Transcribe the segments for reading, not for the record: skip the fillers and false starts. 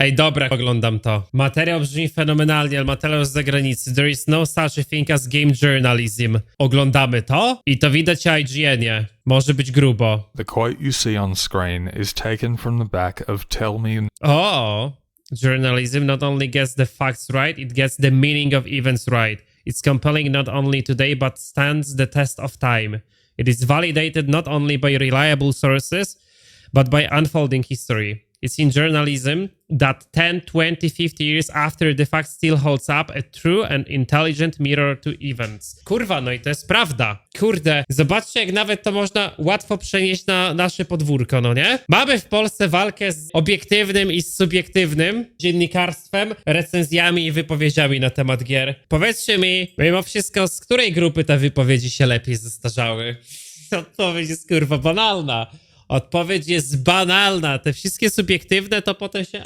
Ej, dobra, oglądam to. Materiał brzmi fenomenalnie, ale materiał z zagranicy. There is no such a thing as game journalism. Oglądamy to? I to widać na IGN-ie. Może być grubo. The quote you see on screen is taken from the back of Tell Me... Oh, journalism not only gets the facts right, it gets the meaning of events right. It's compelling not only today, but stands the test of time. It is validated not only by reliable sources, but by unfolding history. It's in journalism that 10, 20, 50 years after the fact still holds up a true and intelligent mirror to events. Kurwa, no i to jest prawda. Kurde, zobaczcie, jak nawet to można łatwo przenieść na nasze podwórko, no nie? Mamy w Polsce walkę z obiektywnym i z subiektywnym dziennikarstwem, recenzjami i wypowiedziami na temat gier. Powiedzcie mi, mimo wszystko, z której grupy te wypowiedzi się lepiej zestarzały? Odpowiedź jest kurwa banalna. Odpowiedź jest banalna. Te wszystkie subiektywne to potem się,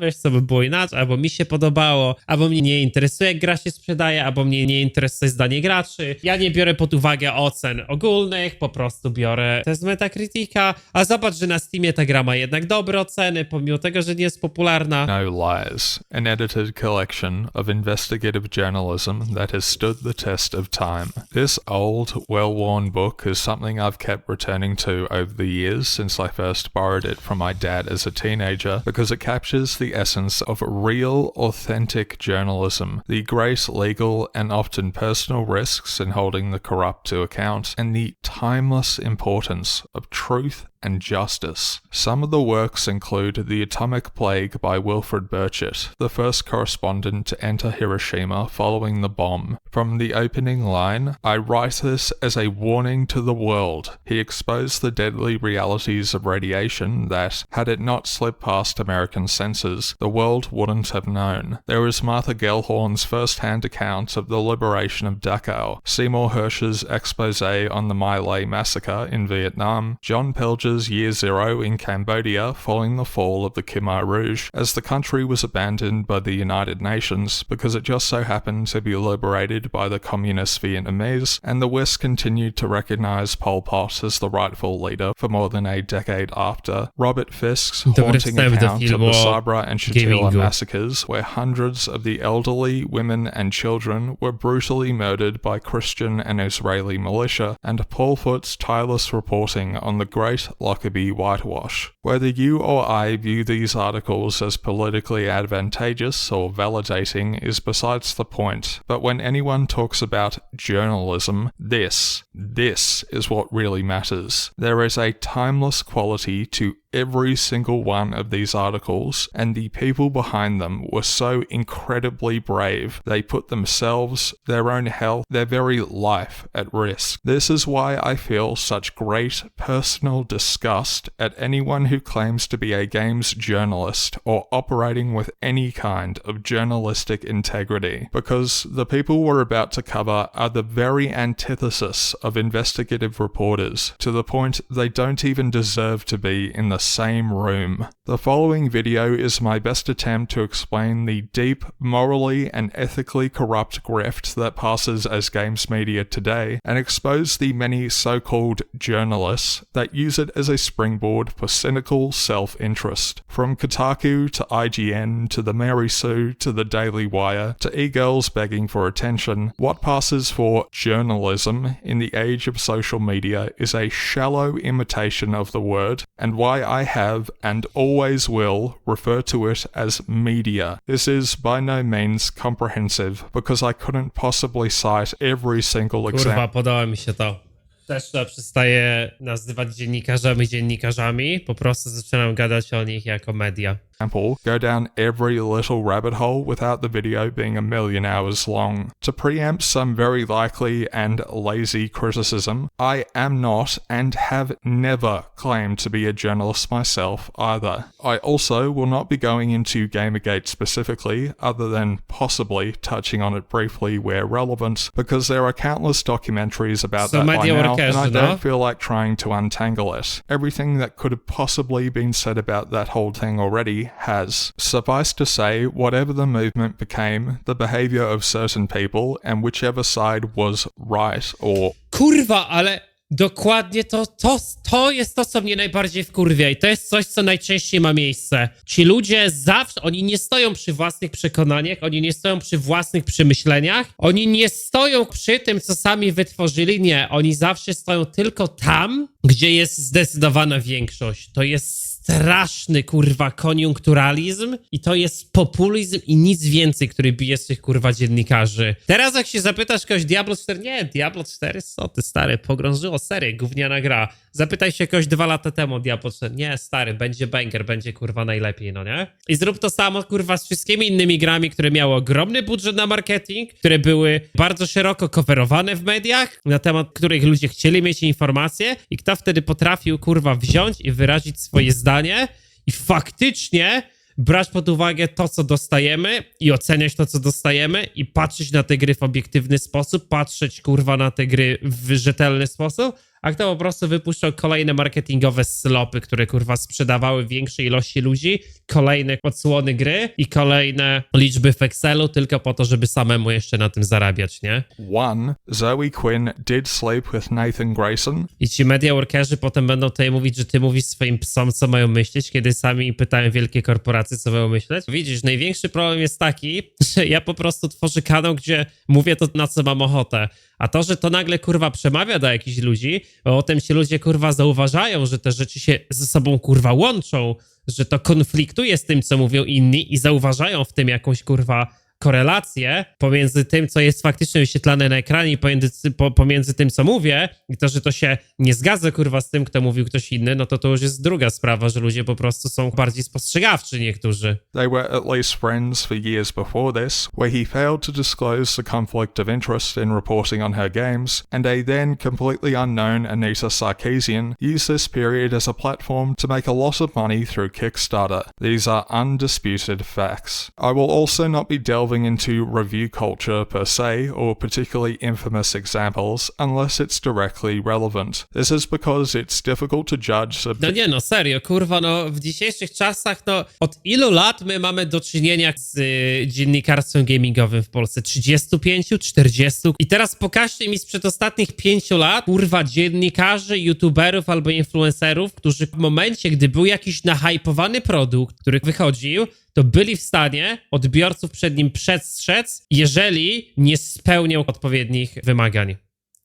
wiesz co by było inaczej, albo mi się podobało, albo mnie nie interesuje jak gra się sprzedaje, albo mnie nie interesuje zdanie graczy. Ja nie biorę pod uwagę ocen ogólnych, po prostu biorę test Metacritica, a zobacz, że na Steamie ta gra ma jednak dobre oceny, pomimo tego, że nie jest popularna. No Lies, an edited collection of investigative journalism that has stood the test of time. This old, well-worn book is something I've kept returning to over the years since I first borrowed it from my dad as a teenager because it captures the essence of real, authentic journalism, the great legal and often personal risks in holding the corrupt to account, and the timeless importance of truth and justice. Some of the works include The Atomic Plague by Wilfred Burchett, the first correspondent to enter Hiroshima following the bomb. From the opening line, "I write this as a warning to the world," he exposed the deadly realities of radiation that, had it not slipped past American censors, the world wouldn't have known. There is Martha Gellhorn's first-hand account of the liberation of Dachau, Seymour Hersh's expose on the My Lai massacre in Vietnam, John Pilger's Year Zero in Cambodia following the fall of the Khmer Rouge, as the country was abandoned by the United Nations because it just so happened to be liberated by the communist Vietnamese, and the West continued to recognize Pol Pot as the rightful leader for more than a decade after. Robert Fisk's haunting account of the Sabra and Shatila massacres, where hundreds of the elderly, women and children were brutally murdered by Christian and Israeli militia, and Paul Foot's tireless reporting on the Great Lockerbie whitewash. Whether you or I view these articles as politically advantageous or validating is besides the point, but when anyone talks about journalism, this is what really matters. There is a timeless quality to every single one of these articles, and the people behind them were so incredibly brave. They put themselves, their own health, their very life at risk. This is why I feel such great personal disgust at anyone who claims to be a games journalist or operating with any kind of journalistic integrity, because the people we're about to cover are the very antithesis of investigative reporters, to the point they don't even deserve to be in the same room. The following video is my best attempt to explain the deep, morally and ethically corrupt grift that passes as games media today, and expose the many so-called journalists that use it as a springboard for cynical self-interest. From Kotaku to IGN to the Mary Sue to the Daily Wire to e-girls begging for attention, what passes for journalism in the age of social media is a shallow imitation of the word, and why I have and always will refer to it as media. This is by no means comprehensive because I couldn't possibly cite every single example. Kurwa, podoba mi się to. Też przestaję nazywać dziennikarzami, po prostu zaczynam gadać o nich jako media. Go down every little rabbit hole without the video being a million hours long. To preempt some very likely and lazy criticism, I am not and have never claimed to be a journalist myself either. I also will not be going into Gamergate specifically, other than possibly touching on it briefly where relevant, because there are countless documentaries about that by now, and I don't feel like trying to untangle it. Everything that could have possibly been said about that whole thing already has. Suffice to say, whatever the movement became, the behavior of certain people, and whichever side was right or... Kurwa, ale Dokładnie to jest to, co mnie najbardziej wkurwia i to jest coś, co najczęściej ma miejsce. Ci ludzie zawsze, oni nie stoją przy własnych przekonaniach, oni nie stoją przy własnych przemyśleniach, oni nie stoją przy tym, co sami wytworzyli, nie. Oni zawsze stoją tylko tam, gdzie jest zdecydowana większość. To jest straszny, kurwa, koniunkturalizm i to jest populizm i nic więcej, który bije z tych, kurwa, dziennikarzy. Teraz jak się zapytasz kogoś Diablo 4, nie, Diablo 4, co ty, stary, pogrążyło serię, gówniana gra. Zapytaj się kogoś 2 lata temu Diablo 4, nie, stary, będzie banger, będzie, kurwa, najlepiej, no nie? I zrób to samo, kurwa, z wszystkimi innymi grami, które miały ogromny budżet na marketing, które były bardzo szeroko coverowane w mediach, na temat których ludzie chcieli mieć informacje i kto wtedy potrafił, kurwa, wziąć i wyrazić swoje zdanie i faktycznie brać pod uwagę to, co dostajemy i oceniać to, co dostajemy i patrzeć na te gry w obiektywny sposób, patrzeć, kurwa, na te gry w rzetelny sposób, a kto po prostu wypuszczał kolejne marketingowe slopy, które, kurwa, sprzedawały większej ilości ludzi, kolejne odsłony gry i kolejne liczby w Excelu tylko po to, żeby samemu jeszcze na tym zarabiać, nie? 1. Zoe Quinn did sleep with Nathan Grayson. I ci media workerzy potem będą tutaj mówić, że ty mówisz swoim psom, co mają myśleć, kiedy sami pytają wielkie korporacje, co mają myśleć. Widzisz, największy problem jest taki, że ja po prostu tworzę kanał, gdzie mówię to, na co mam ochotę. A to, że to nagle, kurwa, przemawia do jakichś ludzi, bo potem ci ludzie, kurwa, zauważają, że te rzeczy się ze sobą, kurwa, łączą, że to konfliktuje z tym, co mówią inni i zauważają w tym jakąś, kurwa, korelację pomiędzy tym, co jest faktycznie wyświetlane na ekranie i pomiędzy tym, co mówię i to, że to się nie zgadza, kurwa, z tym, kto mówił ktoś inny, no to już jest druga sprawa, że ludzie po prostu są bardziej spostrzegawczy niektórzy. They were at least friends for years before this, where he failed to disclose the conflict of interest in reporting on her games, and a then completely unknown Anita Sarkeesian used this period as a platform to make a lot of money through Kickstarter. These are undisputed facts. I will also not be delving into review culture per se, or particularly infamous examples, unless it's directly relevant. This is because it's difficult to judge... No nie, no serio, kurwa, no w dzisiejszych czasach, no od ilu lat my mamy do czynienia z dziennikarstwem gamingowym w Polsce? 35, 40? I teraz pokażcie mi sprzed ostatnich 5 lat, kurwa, dziennikarzy, youtuberów albo influencerów, którzy w momencie, gdy był jakiś nahypowany produkt, który wychodził, to byli w stanie odbiorców przed nim przestrzec, jeżeli nie spełniał odpowiednich wymagań.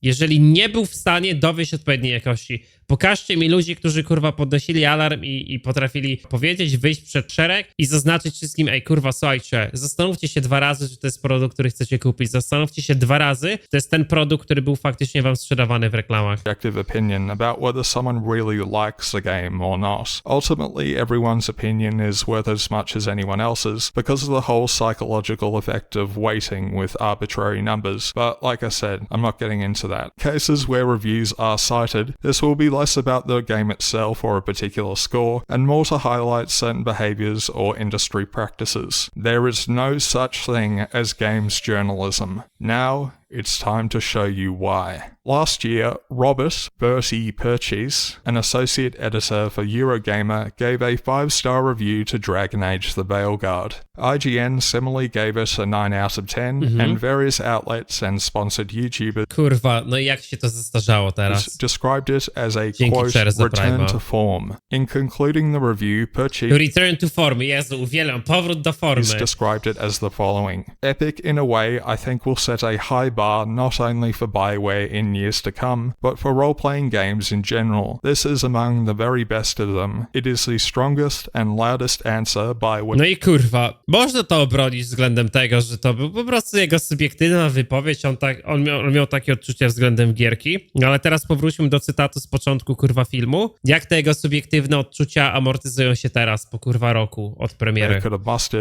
Jeżeli nie był w stanie dowieść odpowiedniej jakości. Pokażcie mi ludzi, którzy, kurwa, podnosili alarm i potrafili powiedzieć, wyjść przed szereg i zaznaczyć wszystkim, ej, kurwa, słuchajcie, zastanówcie się 2 razy, czy to jest produkt, który chcecie kupić. Zastanówcie się 2 razy, czy to jest ten produkt, który był faktycznie wam sprzedawany w reklamach. ...objective opinion about whether someone really likes the game or not. Ultimately, everyone's opinion is worth as much as anyone else's because of the whole psychological effect of weighting with arbitrary numbers. But like I said, I'm not getting into that. Cases where reviews are cited, this will be less about the game itself or a particular score, and more to highlight certain behaviors or industry practices. There is no such thing as games journalism. Now, it's time to show you why. Last year, Robert Bertie Purchase, an associate editor for Eurogamer, gave a 5-star review to Dragon Age the Veilguard. IGN similarly gave it a 9 out of 10, and various outlets and sponsored YouTubers Kurwa, no i jak się to zestarzało teraz? described it as a, Dzięki quote, szczerze za return Prima. to form. In concluding the review, Purchase Return to formy, Jezu, uwielbiam, powrót do formy. described it as the following. Epic in a way I think will set a high bar not only for BioWare in years to come, but for role-playing games in general. This is among the very best of them. It is the strongest and loudest answer BioWare. No i kurwa, można to obronić względem tego, że to był po prostu jego subiektywna wypowiedź, on miał takie odczucia względem gierki, ale teraz powróćmy do cytatu z początku, kurwa, filmu. Jak te jego subiektywne odczucia amortyzują się teraz, po kurwa roku od premiery?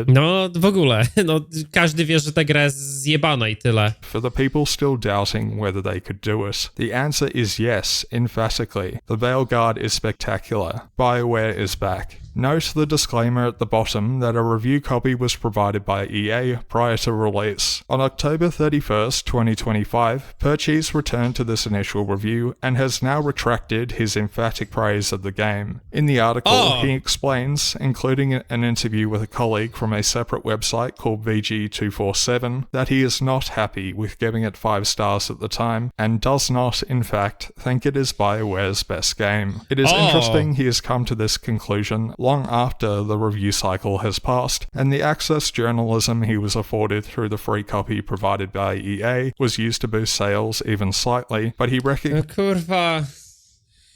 No w ogóle, no każdy wie, że ta gra jest zjebana i tyle. For the people still doubting whether they could do it, the answer is yes, emphatically. The Veilguard is spectacular. BioWare is back. Note the disclaimer at the bottom that a review copy was provided by EA prior to release. On October 31st, 2025, Purchase returned to this initial review and has now retracted his emphatic praise of the game. In the article, he explains, including an interview with a colleague from a separate website called VG247, that he is not happy with giving it 5 stars at the time, and does not, in fact, think it is BioWare's best game. It is interesting he has come to this conclusion long after the review cycle has passed, and the access journalism he was afforded through the free copy provided by EA was used to boost sales even slightly, but he recognized... Kurwa,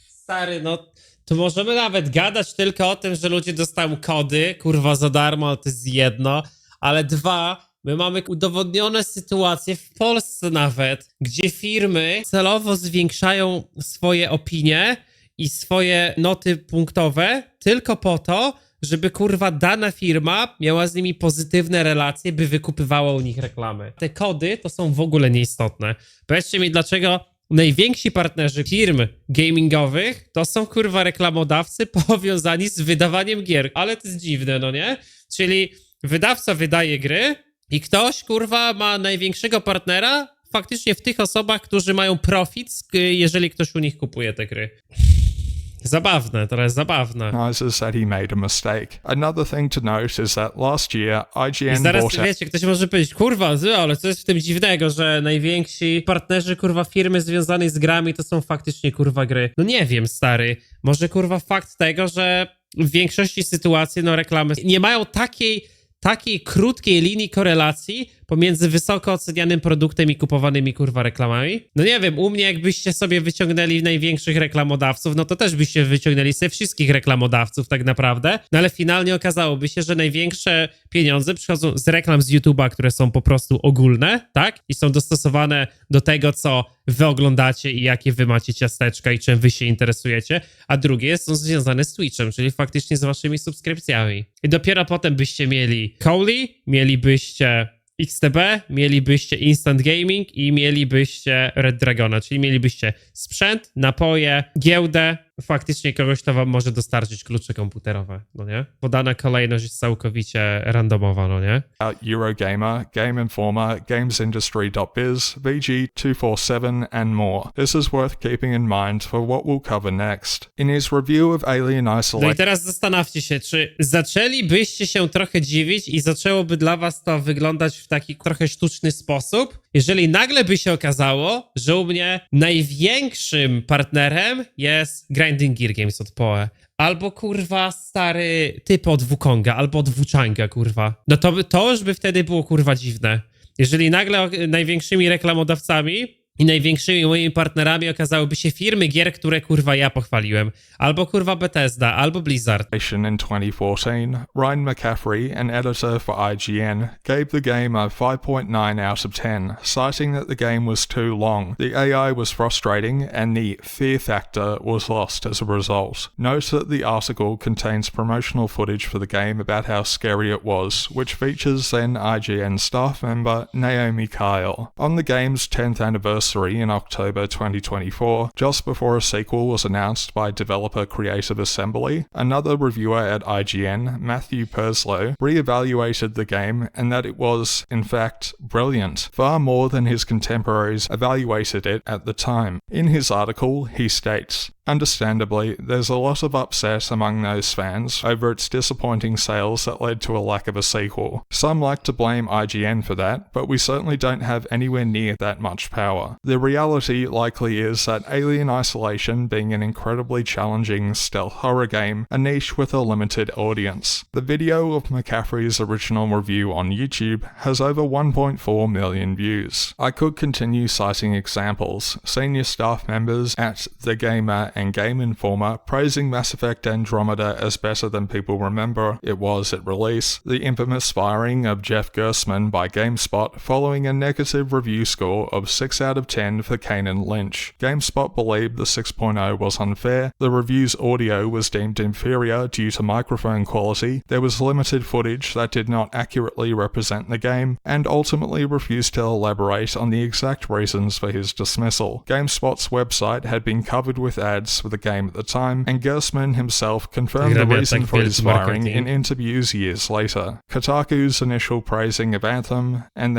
stary, no to możemy nawet gadać tylko o tym, że ludzie dostają kody, kurwa, za darmo, ale to jest jedno, ale 2, my mamy udowodnione sytuacje w Polsce nawet, gdzie firmy celowo zwiększają swoje opinie i swoje noty punktowe tylko po to, żeby kurwa dana firma miała z nimi pozytywne relacje, by wykupywała u nich reklamy. Te kody to są w ogóle nieistotne. Powiedzcie mi, dlaczego najwięksi partnerzy firm gamingowych to są kurwa reklamodawcy powiązani z wydawaniem gier. Ale to jest dziwne, no nie? Czyli wydawca wydaje gry i ktoś kurwa ma największego partnera faktycznie w tych osobach, którzy mają profit, jeżeli ktoś u nich kupuje te gry. Zabawne, to jest zabawne. That he made a mistake. Another thing to note is that last year IGN zaraz, bought wiecie, ktoś może powiedzieć, kurwa, ale co jest w tym dziwnego, że najwięksi partnerzy, kurwa, firmy związanej z grami to są faktycznie, kurwa, gry. No nie wiem, stary. Może, kurwa, fakt tego, że w większości sytuacji, no, reklamy nie mają takiej krótkiej linii korelacji pomiędzy wysoko ocenianym produktem i kupowanymi, kurwa, reklamami. No nie wiem, u mnie jakbyście sobie wyciągnęli największych reklamodawców, no to też byście wyciągnęli sobie wszystkich reklamodawców tak naprawdę, no ale finalnie okazałoby się, że największe pieniądze przychodzą z reklam z YouTube'a, które są po prostu ogólne, tak? I są dostosowane do tego, co wy oglądacie i jakie wy macie ciasteczka i czym wy się interesujecie, a drugie są związane z Twitchem, czyli faktycznie z waszymi subskrypcjami. I dopiero potem byście mieli Cowley, mielibyście XTB, mielibyście Instant Gaming i mielibyście Red Dragona, czyli mielibyście sprzęt, napoje, giełdę, faktycznie kogoś, kto wam może dostarczyć klucze komputerowe, no nie? Podana kolejność jest całkowicie randomowa, no nie? Eurogamer, Game Informer, GamesIndustry.biz, VG247 and more. This is worth keeping in mind for what we'll cover next. In his review of Alien Isolation... No i teraz zastanówcie się, czy zaczęlibyście się trochę dziwić i zaczęłoby dla was to wyglądać w taki trochę sztuczny sposób, jeżeli nagle by się okazało, że u mnie największym partnerem jest Grinding Gear Games od PoE. Albo kurwa stary typ od Wukonga, albo od Wuchanga, kurwa. No to już by wtedy było kurwa dziwne. Jeżeli nagle największymi reklamodawcami i największymi moimi partnerami okazałyby się firmy gier, które kurwa ja pochwaliłem. Albo kurwa Bethesda, albo Blizzard. In 2014, Ryan McCaffrey, an editor for IGN, gave the game a 5.9 out of 10, citing that the game was too long, the AI was frustrating, and the fear factor was lost as a result. Note that the article contains promotional footage for the game about how scary it was, which features then IGN staff member Naomi Kyle. On the game's 10th anniversary in October 2024, just before a sequel was announced by developer Creative Assembly, another reviewer at IGN, Matthew Perslow, re-evaluated the game and that it was, in fact, brilliant, far more than his contemporaries evaluated it at the time. In his article, he states, "Understandably, there's a lot of upset among those fans over its disappointing sales that led to a lack of a sequel. Some like to blame IGN for that, but we certainly don't have anywhere near that much power. The reality likely is that Alien Isolation, being an incredibly challenging stealth horror game, a niche with a limited audience. The video of McCaffrey's original review on YouTube has over 1.4 million views." I could continue citing examples. Senior staff members at The Gamer and Game Informer praising Mass Effect Andromeda as better than people remember it was at release, the infamous firing of Jeff Gersman by GameSpot following a negative review score of 6 out of 10 for Kanan Lynch. GameSpot believed the 6.0 was unfair, the review's audio was deemed inferior due to microphone quality, there was limited footage that did not accurately represent the game, and ultimately refused to elaborate on the exact reasons for his dismissal. GameSpot's website had been covered with ads ads with the game at the time, and Gersman himself confirmed the reason for his firing in interviews years later. Kotaku's initial praising of Anthem, and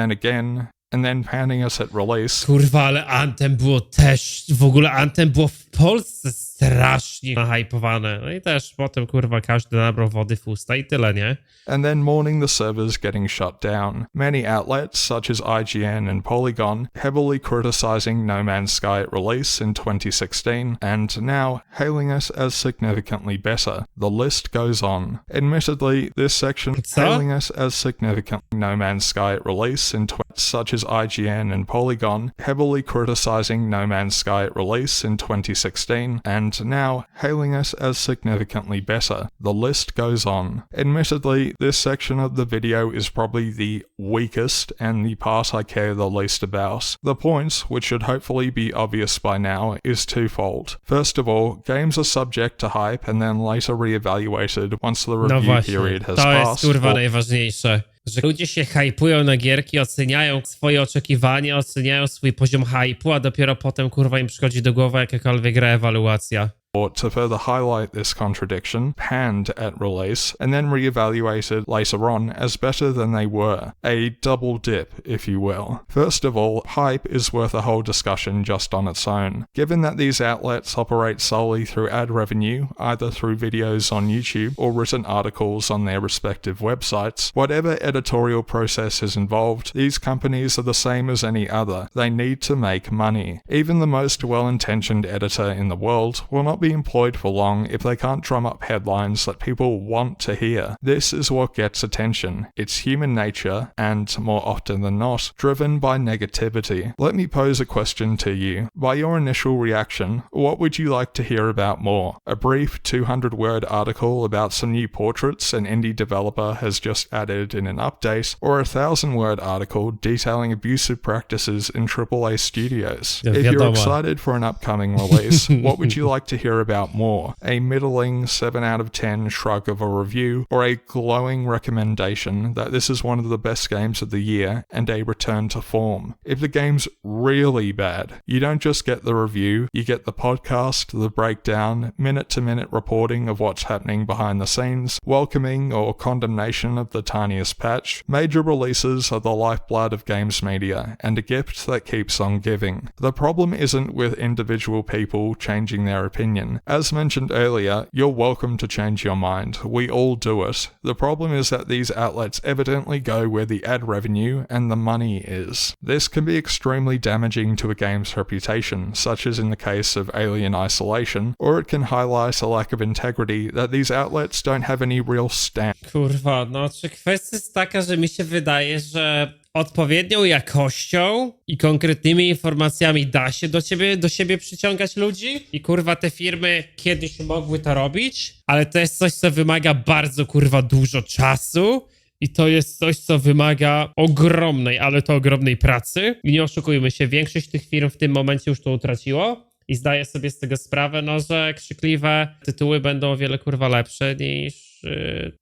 then panning us at release. Kurwa, ale Anthem było też, w ogóle Anthem było w Polsce strasznie nahypowane. No i też potem, kurwa, każdy nabrał wody w usta i tyle, nie? And then mourning the servers getting shut down. Many outlets, such as IGN and Polygon, heavily criticizing No Man's Sky at release in 2016, and now hailing us as significantly better. The list goes on. Admittedly, this section hailing us as significant No Man's Sky at release in such as IGN and Polygon, heavily criticizing No Man's Sky at release in 2016, and now hailing us as significantly better. The list goes on. Admittedly, this section of the video is probably the weakest and the part I care the least about. The point, which should hopefully be obvious by now, is twofold. First of all, games are subject to hype and then later re-evaluated once the review period has passed. To jest kurwa najważniejsze. Że ludzie się hypują na gierki, oceniają swoje oczekiwania, oceniają swój poziom hypu, a dopiero potem kurwa im przychodzi do głowy jakakolwiek gra ewaluacja. To further highlight this contradiction, panned at release, and then re-evaluated later on as better than they were. A double dip, if you will. First of all, hype is worth a whole discussion just on its own. Given that these outlets operate solely through ad revenue, either through videos on YouTube or written articles on their respective websites, whatever editorial process is involved, these companies are the same as any other. They need to make money. Even the most well-intentioned editor in the world will not be employed for long if they can't drum up headlines that people want to hear. This is what gets attention. It's human nature, and more often than not, driven by negativity. Let me pose a question to you. By your initial reaction, what would you like to hear about more? A brief 200-word article about some new portraits an indie developer has just added in an update, or a 1,000-word article detailing abusive practices in AAA studios? If you're excited for an upcoming release, what would you like to hear about more? A middling 7 out of 10 shrug of a review, or a glowing recommendation that this is one of the best games of the year and a return to form? If the game's really bad, you don't just get the review, you get the podcast, the breakdown, minute-to-minute reporting of what's happening behind the scenes, welcoming or condemnation of the tiniest patch. Major releases are the lifeblood of games media, and a gift that keeps on giving. The problem isn't with individual people changing their opinion. As mentioned earlier, you're welcome to change your mind. We all do it. The problem is that these outlets evidently go where the ad revenue and the money is. This can be extremely damaging to a game's reputation, such as in the case of Alien Isolation, or it can highlight a lack of integrity that these outlets don't have any real stand. Kurwa, no czy kwestia jest taka, że mi się wydaje, że odpowiednią jakością i konkretnymi informacjami da się do siebie przyciągać ludzi i kurwa te firmy kiedyś mogły to robić, ale to jest coś, co wymaga bardzo kurwa dużo czasu i to jest coś, co wymaga ogromnej, ale to ogromnej pracy i nie oszukujmy się, większość tych firm w tym momencie już to utraciło i zdaję sobie z tego sprawę, no, że krzykliwe tytuły będą o wiele kurwa lepsze niż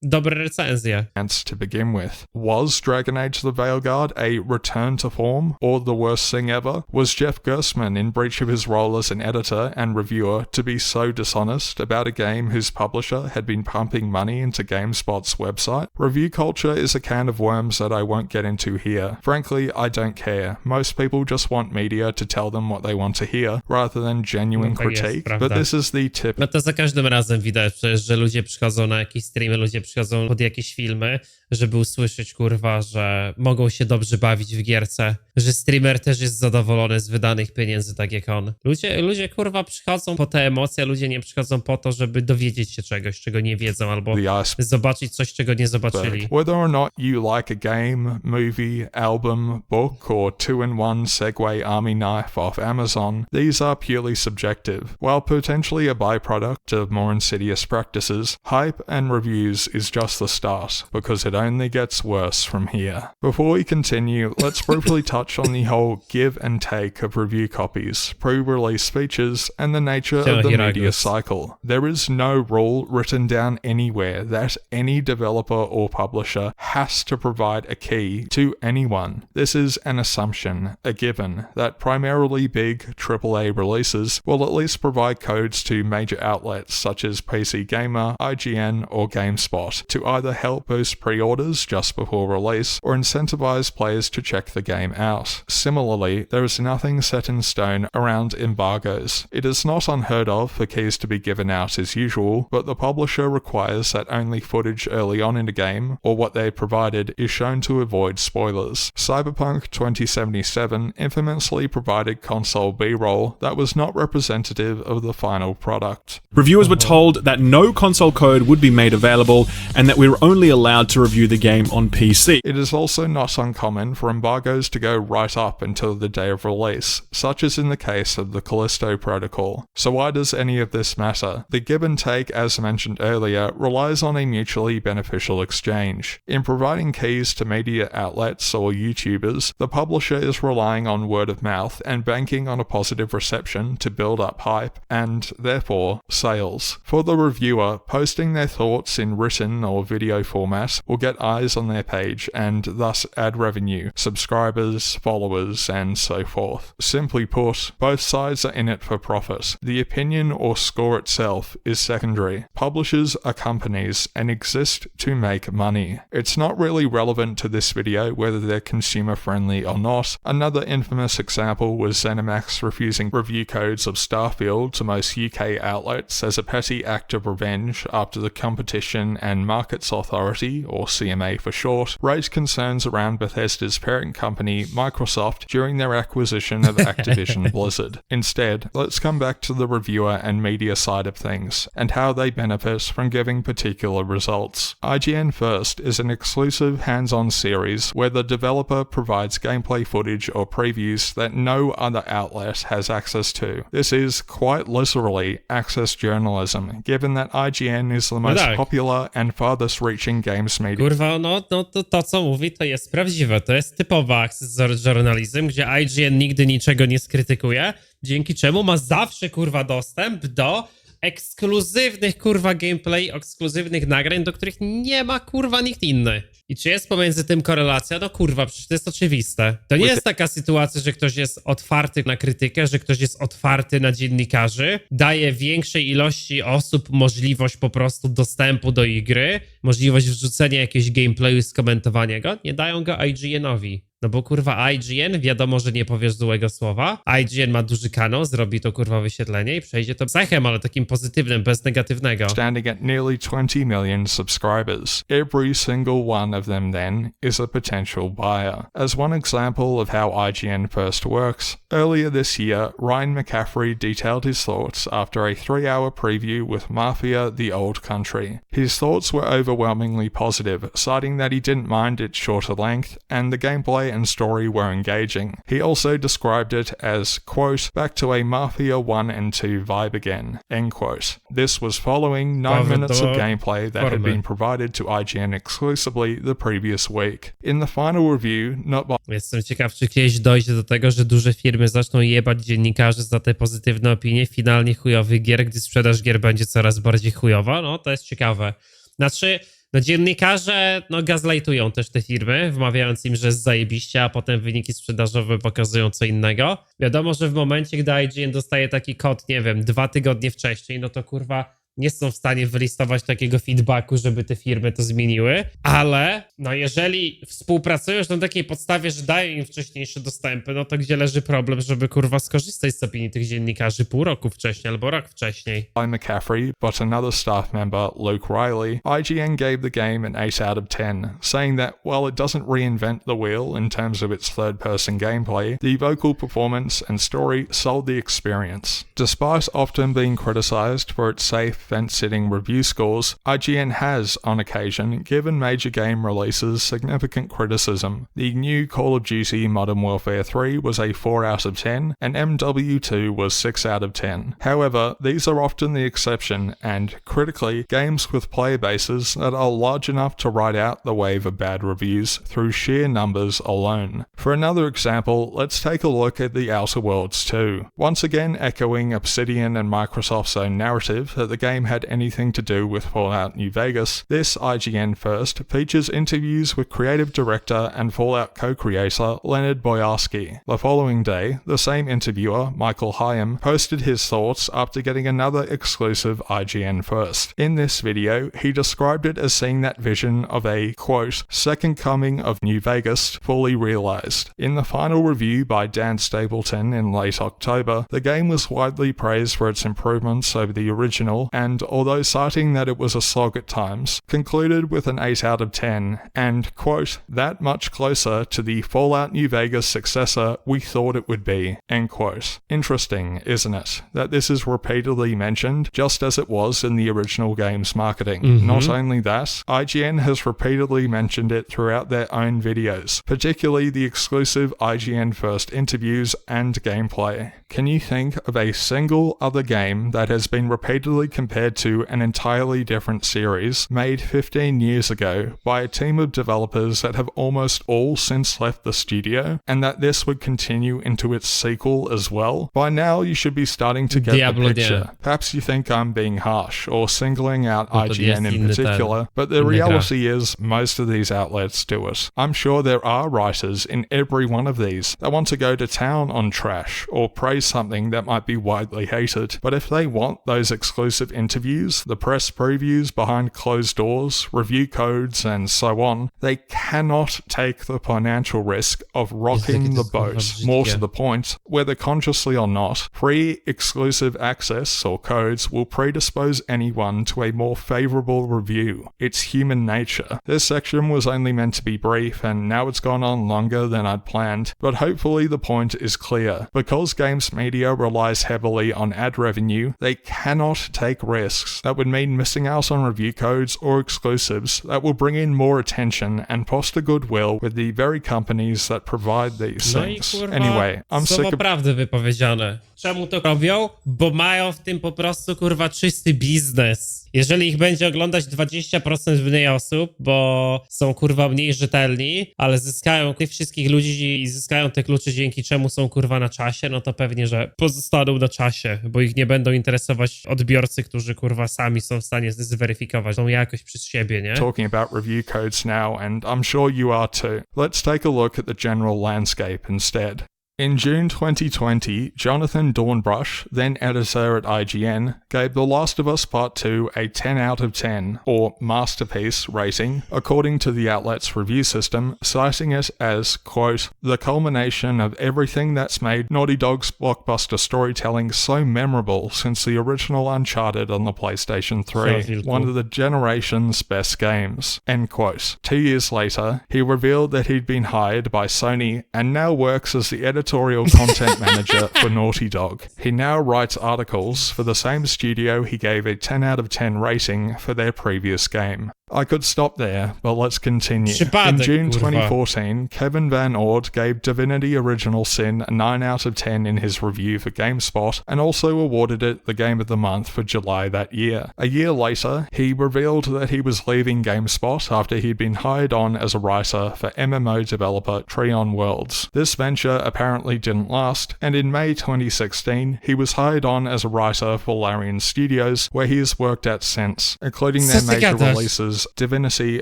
dobre recenzje. To begin with, was Dragon Age the Veilguard a return to form, or the worst thing ever? Was Jeff Gersman, in breach of his role as an editor and reviewer, to be so dishonest about a game whose publisher had been pumping money into GameSpot's website? Review culture is a can of worms that I won't get into here. Frankly, I don't care. Most people just want media to tell them what they want to hear, rather than genuine critique, but this is the tip. No to za każdym razem widać przecież, że ludzie przychodzą na jakieś streamy, ludzie przychodzą pod jakieś filmy, żeby usłyszeć, kurwa, że mogą się dobrze bawić w gierce, że streamer też jest zadowolony z wydanych pieniędzy, tak jak on. Ludzie kurwa, przychodzą po te emocje, ludzie nie przychodzą po to, żeby dowiedzieć się czegoś, czego nie wiedzą, albo zobaczyć coś, czego nie zobaczyli. Whether or not you like a game, movie, album, book, or 2-in-1 Segway Army knife off Amazon, these are purely subjective. While potentially a byproduct of more insidious practices, hype and reviews is just the start, because it only gets worse from here. Before we continue, let's briefly touch touch on the whole give and take of review copies, pre-release features, and the nature of the media cycle. There is no rule written down anywhere that any developer or publisher has to provide a key to anyone. This is an assumption, a given, that primarily big AAA releases will at least provide codes to major outlets such as PC Gamer, IGN, or GameSpot to either help boost pre-orders just before release or incentivize players to check the game out. Similarly, there is nothing set in stone around embargoes. It is not unheard of for keys to be given out as usual, but the publisher requires that only footage early on in a game, or what they provided, is shown to avoid spoilers. Cyberpunk 2077 infamously provided console B-roll that was not representative of the final product. Reviewers were told that no console code would be made available and that we were only allowed to review the game on PC. It is also not uncommon for embargoes to go right up until the day of release, such as in the case of the Callisto Protocol. So why does any of this matter? The give and take, as mentioned earlier, relies on a mutually beneficial exchange. In providing keys to media outlets or YouTubers, the publisher is relying on word of mouth and banking on a positive reception to build up hype and, therefore, sales. For the reviewer, posting their thoughts in written or video format will get eyes on their page and thus add revenue, subscribers, followers, and so forth. Simply put, both sides are in it for profit. The opinion or score itself is secondary. Publishers are companies and exist to make money. It's not really relevant to this video whether they're consumer friendly or not. Another infamous example was ZeniMax refusing review codes of Starfield to most UK outlets as a petty act of revenge after the Competition and Markets Authority, or CMA for short, raised concerns around Bethesda's parent company, Microsoft, during their acquisition of Activision Blizzard. Instead, let's come back to the reviewer and media side of things, and how they benefit from giving particular results. IGN First is an exclusive hands-on series where the developer provides gameplay footage or previews that no other outlet has access to. This is, quite literally, access journalism, given that IGN is the most popular and farthest reaching games media. Kurwa, no to co mówi, to jest prawdziwe. To jest typowy access journalism, gdzie IGN nigdy niczego nie skrytykuje, dzięki czemu ma zawsze, kurwa, dostęp do ekskluzywnych, kurwa, gameplay, ekskluzywnych nagrań, do których nie ma, kurwa, nikt inny. I czy jest pomiędzy tym korelacja? No kurwa, przecież to jest oczywiste. To nie jest taka sytuacja, że ktoś jest otwarty na krytykę, że ktoś jest otwarty na dziennikarzy, daje większej ilości osób możliwość po prostu dostępu do ich gry, możliwość wrzucenia jakiegoś gameplayu i skomentowania go. Nie dają go IGN-owi. No bo kurwa IGN, wiadomo, że nie powiesz złego słowa. IGN ma duży kanał, zrobi to kurwa wyświetlenie i przejdzie to cechem, ale takim pozytywnym, bez negatywnego. Standing at nearly 20 million subscribers. Every single one of them then is a potential buyer. As one example of how IGN First works, earlier this year, Ryan McCaffrey detailed his thoughts after a 3-hour preview with Mafia: The Old Country. His thoughts were overwhelmingly positive, citing that he didn't mind its shorter length and the gameplay and story were engaging. He also described it as, quote, back to a Mafia 1 and 2 vibe again, end quote. This was following 9 minutes of gameplay that had been provided to IGN exclusively the previous week. In the final review, not by... Jestem ciekaw, czy kiedyś dojdzie do tego, że duże firmy zaczną jebać dziennikarzy za te pozytywne opinie finalnie chujowych gier, gdy sprzedaż gier będzie coraz bardziej chujowa. No, to jest ciekawe. Znaczy... No dziennikarze, no gaslightują też te firmy, wmawiając im, że jest zajebiście, a potem wyniki sprzedażowe pokazują co innego. Wiadomo, że w momencie, gdy IGN dostaje taki kod, nie wiem, 2 tygodnie wcześniej, no to kurwa nie są w stanie wylistować takiego feedbacku, żeby te firmy to zmieniły, ale no jeżeli współpracują już na takiej podstawie, że dają im wcześniejsze dostępy, no to gdzie leży problem, żeby kurwa skorzystać z opinii tych dziennikarzy pół roku wcześniej albo rok wcześniej. McCaffrey, but another staff member, Luke Riley, IGN gave the game an 8 out of 10, saying that while it doesn't reinvent the wheel in terms of its third-person gameplay, the vocal performance and story sold the experience. Despite often being criticized for its safe, fence-sitting review scores, IGN has, on occasion, given major game releases significant criticism. The new Call of Duty Modern Warfare 3 was a 4 out of 10, and MW2 was 6 out of 10. However, these are often the exception, and, critically, games with player bases that are large enough to ride out the wave of bad reviews through sheer numbers alone. For another example, let's take a look at The Outer Worlds 2. Once again echoing Obsidian and Microsoft's own narrative that the game had anything to do with Fallout New Vegas, this IGN First features interviews with creative director and Fallout co-creator Leonard Boyarsky. The following day, the same interviewer, Michael Hyam, posted his thoughts after getting another exclusive IGN First. In this video, he described it as seeing that vision of a, quote, second coming of New Vegas fully realized. In the final review by Dan Stapleton in late October, the game was widely praised for its improvements over the original, and although citing that it was a slog at times, concluded with an 8 out of 10, and, quote, that much closer to the Fallout New Vegas successor we thought it would be, end quote. Interesting, isn't it, that this is repeatedly mentioned, just as it was in the original game's marketing. Not only that, IGN has repeatedly mentioned it throughout their own videos, particularly the exclusive IGN First interviews and gameplay. Can you think of a single other game that has been repeatedly compared to an entirely different series made 15 years ago by a team of developers that have almost all since left the studio, and that this would continue into its sequel as well? By now you should be starting to get the picture. Perhaps you think I'm being harsh or singling out IGN in particular, but the reality is most of these outlets do it. I'm sure there are writers in every one of these that want to go to town on trash or praise something that might be widely hated, but if they want those exclusive interviews, the press previews behind closed doors, review codes, and so on, they cannot take the financial risk of rocking the boat. More to the point, whether consciously or not, free exclusive access or codes will predispose anyone to a more favorable review. It's human nature. This section was only meant to be brief, and now it's gone on longer than I'd planned, but hopefully the point is clear. Because games media relies heavily on ad revenue, they cannot take risks that would mean missing out on review codes or exclusives that will bring in more attention and foster goodwill with the very companies that provide these things. Anyway, I'm sick of... prawdy wypowiedziane. Czemu to robią? Bo mają w tym po prostu, kurwa, czysty biznes. Jeżeli ich będzie oglądać 20% mniej osób, bo są, kurwa, mniej rzetelni, ale zyskają tych wszystkich ludzi i zyskają te klucze, dzięki czemu są, kurwa, na czasie, no to pewnie, że pozostaną na czasie, bo ich nie będą interesować odbiorcy, którzy, kurwa, sami są w stanie zweryfikować tą jakość przez siebie, nie? Talking about review codes now, and I'm sure you are too. Let's take a look at the general landscape instead. In June 2020, Jonathan Dornbrush, then editor at IGN, gave The Last of Us Part 2 a 10 out of 10, or masterpiece, rating, according to the outlet's review system, citing it as, quote, the culmination of everything that's made Naughty Dog's blockbuster storytelling so memorable since the original Uncharted on the PlayStation 3, one of the generation's best games, end quote. 2 years later, he revealed that he'd been hired by Sony and now works as the editorial content manager for Naughty Dog. He now writes articles for the same studio he gave a 10 out of 10 rating for their previous game. I could stop there, but let's continue. In June 2014, Kevin Van Ord gave Divinity Original Sin a 9 out of 10 in his review for GameSpot, and also awarded it the Game of the Month for July that year. A year later, he revealed that he was leaving GameSpot after he'd been hired on as a writer for MMO developer Treon Worlds. This venture apparently didn't last, and in May 2016, he was hired on as a writer for Larian Studios, where he has worked at since, including their major releases Divinity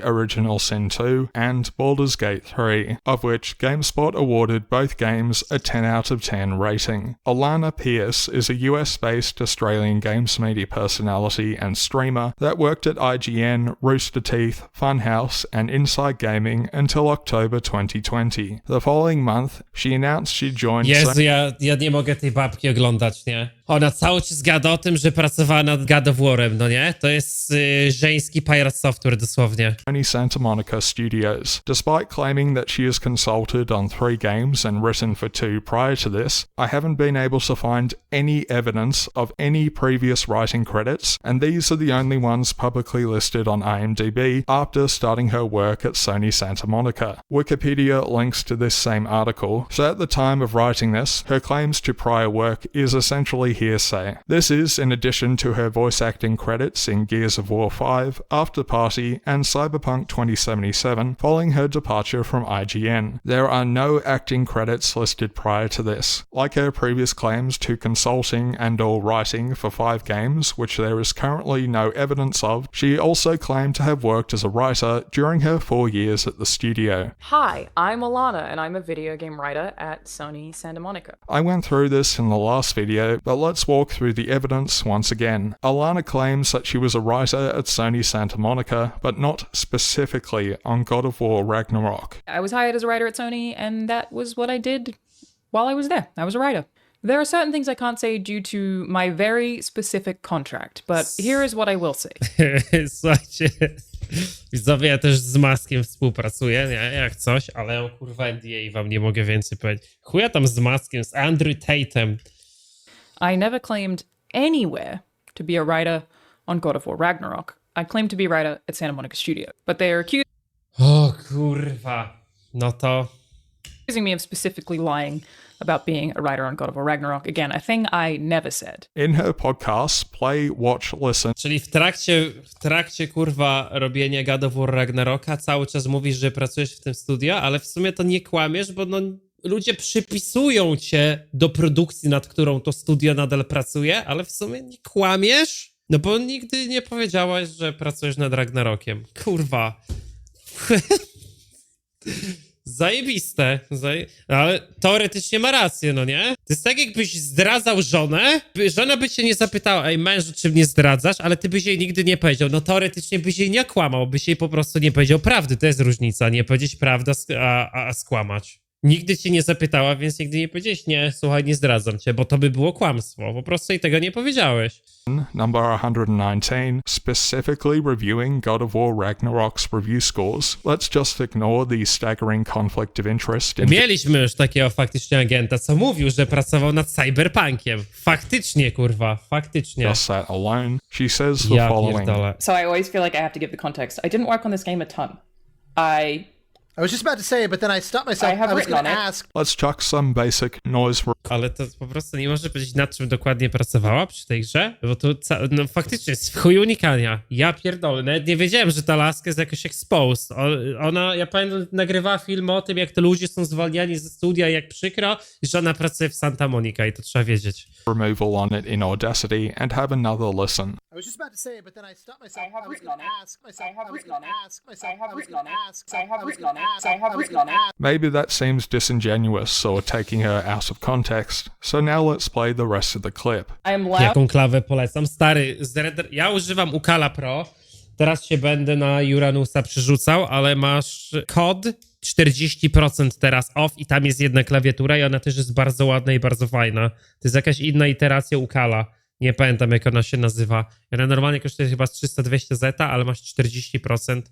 Original Sin 2 and Baldur's Gate 3, of which GameSpot awarded both games a 10 out of 10 rating. Alana Pierce is a US-based Australian games media personality and streamer that worked at IGN, Rooster Teeth, Funhouse, and Inside Gaming until October 2020. The following month, she announced she'd joined... Jezu, ja nie mogę tej babki oglądać, nie? Ona cały czas gada o tym, że pracowała nad God of War'em, no nie? To jest żeński Pirate Software dosłownie. Sony Santa Monica Studios. Despite claiming that she has consulted on 3 games and written for 2 prior to this, I haven't been able to find any evidence of any previous writing credits, and these are the only ones publicly listed on IMDb after starting her work at Sony Santa Monica. Wikipedia links to this same article, so at the time of writing this, her claims to prior work is essentially hearsay. This is in addition to her voice acting credits in Gears of War 5, After Party, and Cyberpunk 2077 following her departure from IGN. There are no acting credits listed prior to this. Like her previous claims to consulting and or writing for 5 games, which there is currently no evidence of, she also claimed to have worked as a writer during her 4 years at the studio. Hi, I'm Alana, and I'm a video game writer at Sony Santa Monica. I went through this in the last video, but let's walk through the evidence once again. Alana claims that she was a writer at Sony Santa Monica, but not specifically on God of War Ragnarok. I was hired as a writer at Sony, and that was what I did while I was there. I was a writer. There are certain things I can't say due to my very specific contract, but here is what I will say. Słuchajcie, widzowie, ja też z Maskiem współpracuję, nie? Jak coś, ale o kurwa NDA wam nie mogę więcej powiedzieć. Chuja tam z Maskiem, z Andrew Tatem. I never claimed anywhere to be a writer on God of War Ragnarok. I claimed to be a writer at Santa Monica Studio, but they are O kurwa, no to... accusing me of specifically lying about being a writer on God of War Ragnarok. Again, a thing I never said. In her podcasts, Play, Watch, Listen, Czyli w trakcie kurwa robienia God of War Ragnaroka cały czas mówisz, że pracujesz w tym studio, ale w sumie to nie kłamiesz, bo no ludzie przypisują cię do produkcji, nad którą to studio nadal pracuje, ale w sumie nie kłamiesz, no bo nigdy nie powiedziałaś, że pracujesz nad Ragnarokiem. Kurwa. Zajebiste. Ale teoretycznie ma rację, no nie? To jest tak, jakbyś zdradzał żonę, żona by cię nie zapytała, ej mężu, czy mnie zdradzasz, ale ty byś jej nigdy nie powiedział. No teoretycznie byś jej nie kłamał, byś jej po prostu nie powiedział prawdy. To jest różnica, nie powiedzieć prawdę, a skłamać. Nigdy cię nie zapytała, więc nigdy nie powiedziałeś, nie, słuchaj, nie zdradzam cię, bo to by było kłamstwo. Po prostu jej tego nie powiedziałeś. number 119, specifically reviewing God of War Ragnarok's review scores. Let's just ignore the staggering conflict of interest in... Mieliśmy już takiego faktycznie agenta, co mówił, że pracował nad Cyberpunkiem. Faktycznie, kurwa, faktycznie. Just that alone. She says the Ja following. pierdolę. So I always feel like I have to give the context. I didn't work on this game a ton. I was just about to say it, but then I stopped myself. I have was written going on to it. ask. Let's chuck some basic noise Ale to po prostu nie może powiedzieć, nad czym dokładnie pracowała przy tej grze, bo to no faktycznie jest w chuj unikania. Ja pierdolę, nawet nie wiedziałem, że ta laska jest jakoś exposed. Ona, ja pamiętam, nagrywała film o tym, jak to ludzie są zwalniani ze studia, jak przykro, że ona pracuje w Santa Monica i to trzeba wiedzieć. removal on it in Audacity and have another listen. I was just about to say it, but then I stopped myself. I have was written on gonna it. ask myself. I have was written gonna on it. ask myself. I have was written on gonna it. ask. I have was written on gonna it. ask. I have was written on gonna it. ask. Maybe that seems disingenuous or taking her out of context, so now let's play the rest of the clip. I am loud. Jaką klawę polecam? Stary, ja używam Ukala Pro, teraz się będę na Uranusa przerzucał, ale masz kod 40% teraz off i tam jest jedna klawiatura i ona też jest bardzo ładna i bardzo fajna. To jest jakaś inna iteracja Ukala. Nie pamiętam, jak ona się nazywa. Ona normalnie kosztuje chyba 300-200 zeta, ale masz 40%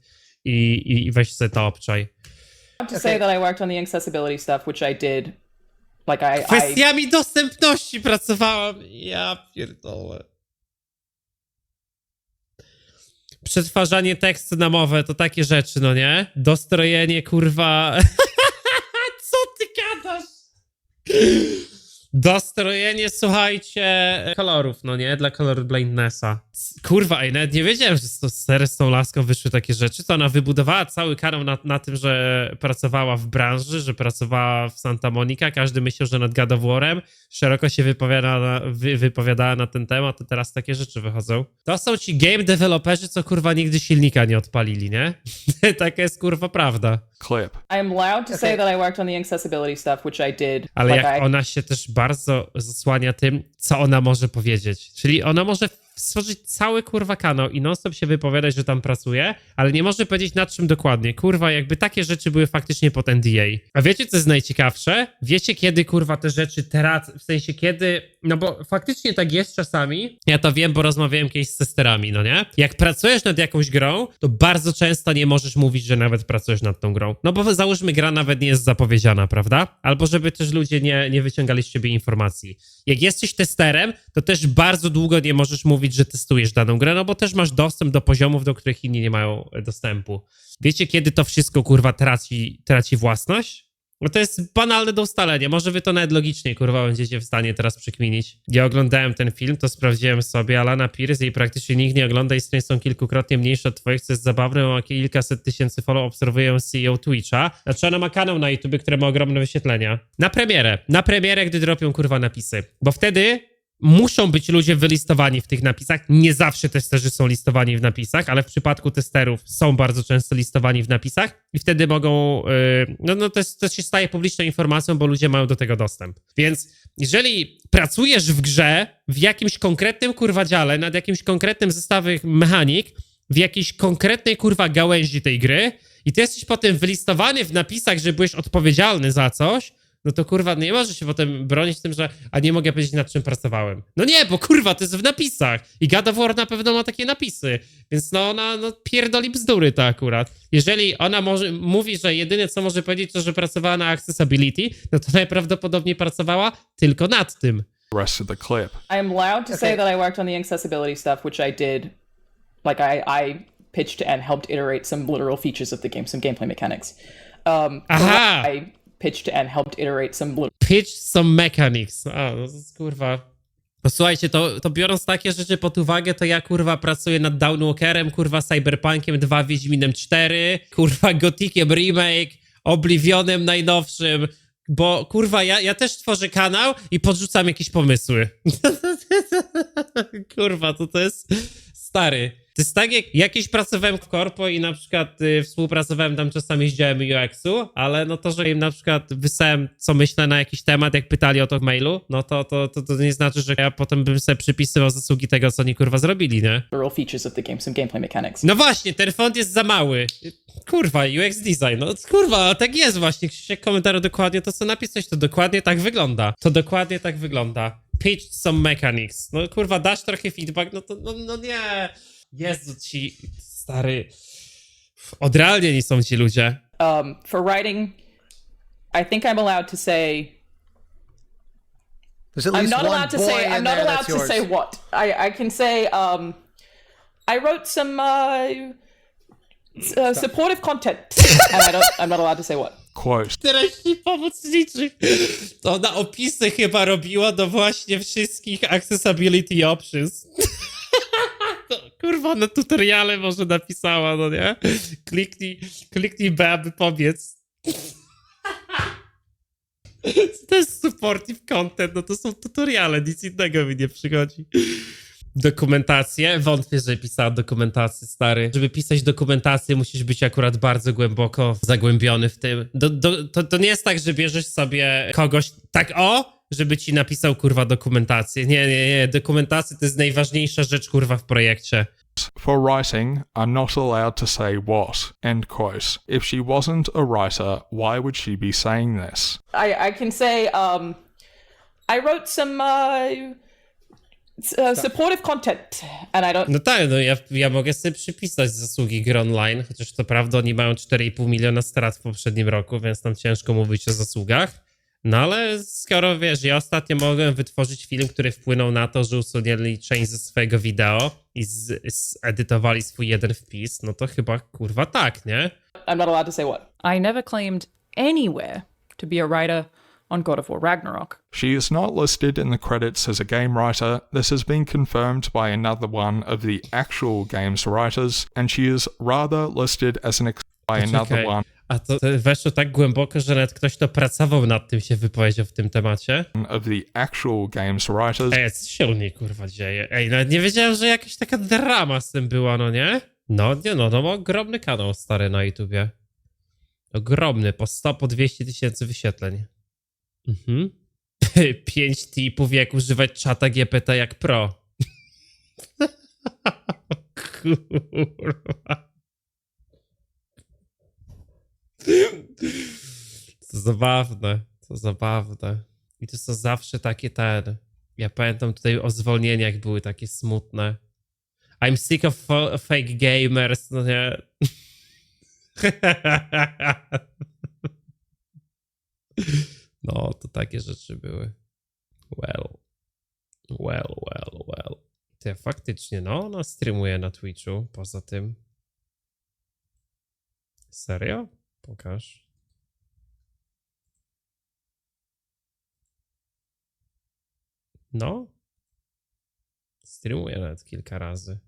i weź sobie to obczaj. To say that I worked on the accessibility stuff, which I did. Like I Kwestiami dostępności pracowałam. Ja pierdolę. Przetwarzanie tekstu na mowę to takie rzeczy, no nie? Dostrojenie, kurwa... Co ty gadasz? Dostrojenie, słuchajcie, kolorów, no nie? Dla color blindnessa. Kurwa, ej, nawet nie wiedziałem, że z tą laską wyszły takie rzeczy. To ona wybudowała cały kanał na tym, że pracowała w branży, że pracowała w Santa Monica. Każdy myślał, że nad God of War'em. Szeroko się wypowiadała na ten temat, to teraz takie rzeczy wychodzą. To są ci game developerzy, co kurwa nigdy silnika nie odpalili, nie? Taka jest kurwa prawda. Clip. I am allowed to say that I worked on the accessibility stuff, which I did. Ale Like jak ona się też bardzo zasłania tym, co ona może powiedzieć. Czyli ona może stworzyć cały kurwa kanał i non-stop się wypowiadać, że tam pracuje, ale nie może powiedzieć nad czym dokładnie. Kurwa, jakby takie rzeczy były faktycznie pod NDA. A wiecie, co jest najciekawsze? Wiecie, kiedy kurwa te rzeczy teraz, w sensie kiedy, no bo faktycznie tak jest czasami, ja to wiem, bo rozmawiałem kiedyś z testerami, no nie? Jak pracujesz nad jakąś grą, to bardzo często nie możesz mówić, że nawet pracujesz nad tą grą. No bo załóżmy, gra nawet nie jest zapowiedziana, prawda? Albo żeby też ludzie nie wyciągali z ciebie informacji. Jak jesteś testerem, to też bardzo długo nie możesz mówić, że testujesz daną grę, no bo też masz dostęp do poziomów, do których inni nie mają dostępu. Wiecie, kiedy to wszystko, kurwa, traci własność? No to jest banalne do ustalenia. Może wy to nawet logicznie, kurwa, będziecie w stanie teraz przekminić. Ja oglądałem ten film, to sprawdziłem sobie. Alana Pierce, jej praktycznie nikt nie ogląda i strony są kilkukrotnie mniejsze od twoich, co jest zabawne. Ma kilkaset tysięcy follow, obserwuję CEO Twitcha. Znaczy ona ma kanał na YouTube, który ma ogromne wyświetlenia. Na premierę, gdy dropią, kurwa, napisy. Bo wtedy muszą być ludzie wylistowani w tych napisach. Nie zawsze testerzy są listowani w napisach, ale w przypadku testerów są bardzo często listowani w napisach i wtedy mogą... to się staje publiczną informacją, bo ludzie mają do tego dostęp. Więc jeżeli pracujesz w grze, w jakimś konkretnym kurwa dziale, nad jakimś konkretnym zestawem mechanik, w jakiejś konkretnej kurwa gałęzi tej gry i ty jesteś potem wylistowany w napisach, że byłeś odpowiedzialny za coś, no to kurwa nie możesz się potem bronić tym, że a nie mogę powiedzieć, nad czym pracowałem. No nie, bo kurwa to jest w napisach i God of War na pewno ma takie napisy, więc no ona pierdoli bzdury to akurat. Jeżeli ona mówi, że jedyne co może powiedzieć to, że pracowała na accessibility, no to najprawdopodobniej pracowała tylko nad tym. Rest of the clip. I am allowed to say that I worked on the accessibility stuff, which I did. Like I pitched and helped iterate some literal features of the game, some gameplay mechanics. Aha! I pitched and helped iterate some Pitch some mechanics. A, no to jest kurwa. Posłuchajcie, to biorąc takie rzeczy pod uwagę, to ja kurwa pracuję nad Downwalkerem, kurwa Cyberpunkiem 2, Wiedźminem 4, kurwa Gothiciem Remake, Oblivionem najnowszym, bo kurwa ja też tworzę kanał i podrzucam jakieś pomysły. Kurwa, to jest stary. To jest tak, jak jakieś pracowałem w korpo i na przykład współpracowałem tam czasami z działem UX-u, ale no to, że im na przykład wysłałem, co myślę na jakiś temat, jak pytali o to w mailu, no to nie znaczy, że ja potem bym sobie przypisywał zasługi tego, co oni kurwa zrobili, nie? features of the game, some gameplay mechanics. No właśnie, ten font jest za mały. Kurwa, UX design, no kurwa, tak jest właśnie. Krzysiek komentarz dokładnie to, co napisałeś, to dokładnie tak wygląda. Pitch some mechanics. No kurwa, dasz trochę feedback, no to no nie... Jezu ci, stary, odrealnieni są ci ludzie. For writing, I think I'm allowed to say... There's at I'm least not one allowed to boy say. in I'm not there allowed that's to yours. say what. I can say. I wrote some supportive content, and I'm not allowed to say what. Quote. Treści pomocniczych. To ona opisy chyba robiła do właśnie wszystkich accessibility options. To, kurwa, na tutoriale może napisała, no nie? Kliknij B, aby pobiec. To jest supportive content, no to są tutoriale, nic innego mi nie przychodzi. Dokumentację? Wątpię, że pisała dokumentację, stary. Żeby pisać dokumentację, musisz być akurat bardzo głęboko zagłębiony w tym. To nie jest tak, że bierzesz sobie kogoś tak żeby ci napisał, kurwa, dokumentację. Nie. Dokumentację to jest najważniejsza rzecz, kurwa, w projekcie. For writing, I'm not allowed to say what. End quote. If she wasn't a writer, why would she be saying this? I can say. I wrote some supportive content, and I don't. No tak, no ja mogę sobie przypisać zasługi gry online, chociaż to prawda, oni mają 4,5 miliona strat w poprzednim roku, więc tam ciężko mówić o zasługach. No ale skoro wiesz, ja ostatnio mogłem wytworzyć film, który wpłynął na to, że usunęli część ze swojego wideo i zedytowali swój jeden wpis, no to chyba kurwa tak, nie? I'm not allowed to say what. I never claimed anywhere to be a writer on God of War Ragnarok. She is not listed in the credits as a game writer. This has been confirmed by another one of the actual game's writers, and she is rather listed as by another one. A to weszło tak głęboko, że nawet ktoś, kto pracował nad tym, się wypowiedział w tym temacie. Of the actual game's writers. Jest silnie, kurwa, dzieje. Nawet nie wiedziałem, że jakaś taka drama z tym była, no nie? No ma ogromny kanał, stary, na YouTubie. Ogromny, po 100, po 200 tysięcy wyświetleń. 5 tipów, jak używać czata GPT jak pro. Kurwa. To zabawne, to zabawne. I to są zawsze takie Ja pamiętam tutaj o zwolnieniach były takie smutne. I'm sick of fake gamers, no nie? No, to takie rzeczy były. Well. Ty, faktycznie, no, ona streamuje na Twitchu, poza tym. Serio? Pokaż. No. Streamuje nawet kilka razy.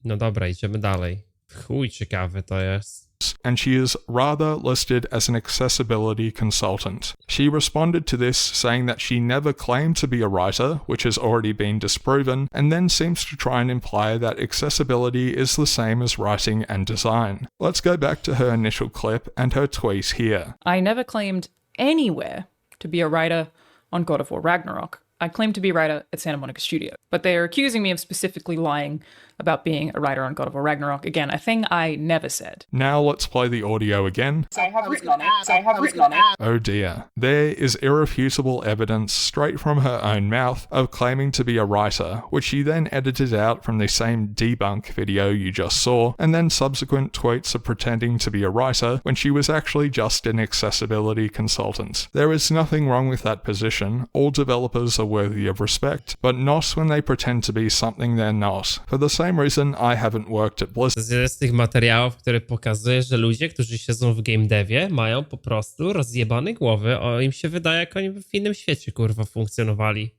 No dobra, idziemy dalej. Chuj, ciekawe to jest. And she is rather listed as an accessibility consultant. She responded to this saying that she never claimed to be a writer, which has already been disproven, and then seems to try and imply that accessibility is the same as writing and design. Let's go back to her initial clip and her tweet here. I never claimed anywhere to be a writer on God of War Ragnarok. I claimed to be a writer at Santa Monica Studio, but they are accusing me of specifically lying about being a writer on God of War Ragnarok. Again, a thing I never said. Now let's play the audio again. I have written on it. Oh dear. There is irrefutable evidence straight from her own mouth of claiming to be a writer, which she then edited out from the same debunk video you just saw, and then subsequent tweets of pretending to be a writer when she was actually just an accessibility consultant. There is nothing wrong with that position. All developers are worthy of respect, but not when they pretend to be something they're not. For the same reason, I haven't worked at Blizzard. To jest jeden z tych materiałów, który pokazuje, że ludzie, którzy siedzą w game devie, mają po prostu rozjebane głowy. Im się wydaje, jak oni w innym świecie, kurwa, funkcjonowali.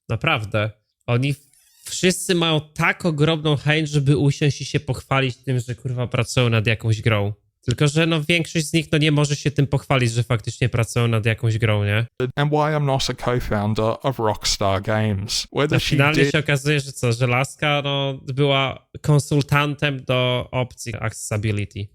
Naprawdę. Oni wszyscy mają tak ogromną chęć, żeby usiąść i się pochwalić tym, że kurwa pracują nad jakąś grą. Tylko że no większość z nich no nie może się tym pochwalić, że faktycznie pracują nad jakąś grą, nie? And why I'm not a co-founder of Rockstar Games. Whether she Finalnie did się okazuje, że co, że laska no, była konsultantem do opcji accessibility.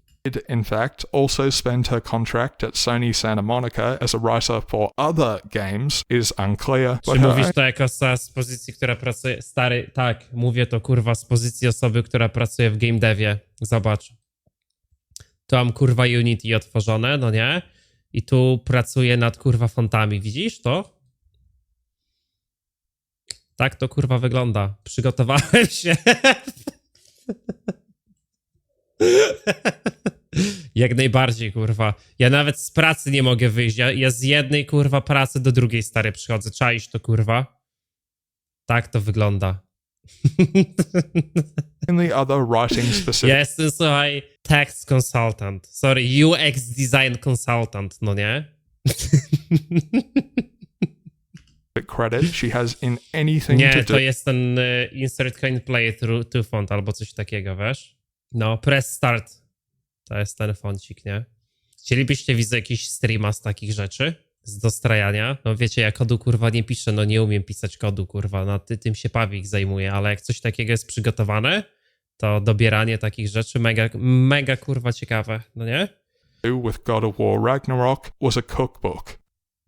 in fact also spend her contract at Sony Santa Monica as a writer for other games is unclear. Czy mówisz to jako z pozycji, która pracuje... Stary, tak, mówię to kurwa z pozycji osoby, która pracuje w game devie. Zobacz. Tu mam kurwa Unity otworzone, no nie? I tu pracuję nad kurwa fontami. Widzisz to? Tak to kurwa wygląda. Przygotowałem się. Jak najbardziej, kurwa. Ja nawet z pracy nie mogę wyjść. Ja z jednej, kurwa, pracy do drugiej, stary, przychodzę. Czaisz to, kurwa? Tak to wygląda. In the other writing specific Ja jestem, słuchaj, text consultant. Sorry, UX design consultant, no nie? credit she has in anything Nie, to to do jest ten insert coin play through to font albo coś takiego, wiesz? No, press start. To jest ten foncik, nie? Chcielibyście widzieć jakiś streama z takich rzeczy? Z dostrajania? No wiecie, ja kodu kurwa nie piszę, no nie umiem pisać kodu kurwa, no tym się Pawik zajmuje, ale jak coś takiego jest przygotowane, to dobieranie takich rzeczy mega kurwa ciekawe, no nie? with God of War Ragnarok was a cookbook.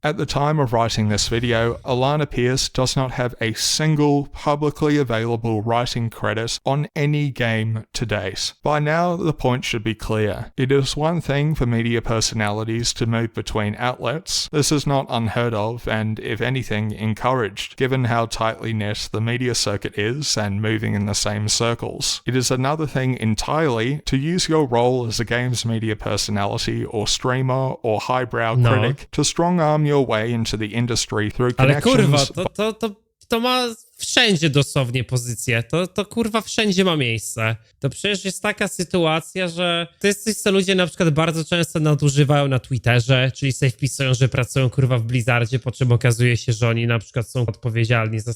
At the time of writing this video, Alana Pierce does not have a single publicly available writing credit on any game to date. By now, the point should be clear. It is one thing for media personalities to move between outlets. This is not unheard of and, if anything, encouraged, given how tightly knit the media circuit is and moving in the same circles. It is another thing entirely to use your role as a games media personality or streamer or highbrow critic to strong-arm your way into the industry through Ale connections. kurwa, to ma wszędzie dosłownie pozycję. To kurwa wszędzie ma miejsce. To przecież jest taka sytuacja, że to jest coś, co ludzie na przykład bardzo często nadużywają na Twitterze, czyli sobie wpisują, że pracują kurwa w Blizzardzie, po czym okazuje się, że oni na przykład są odpowiedzialni za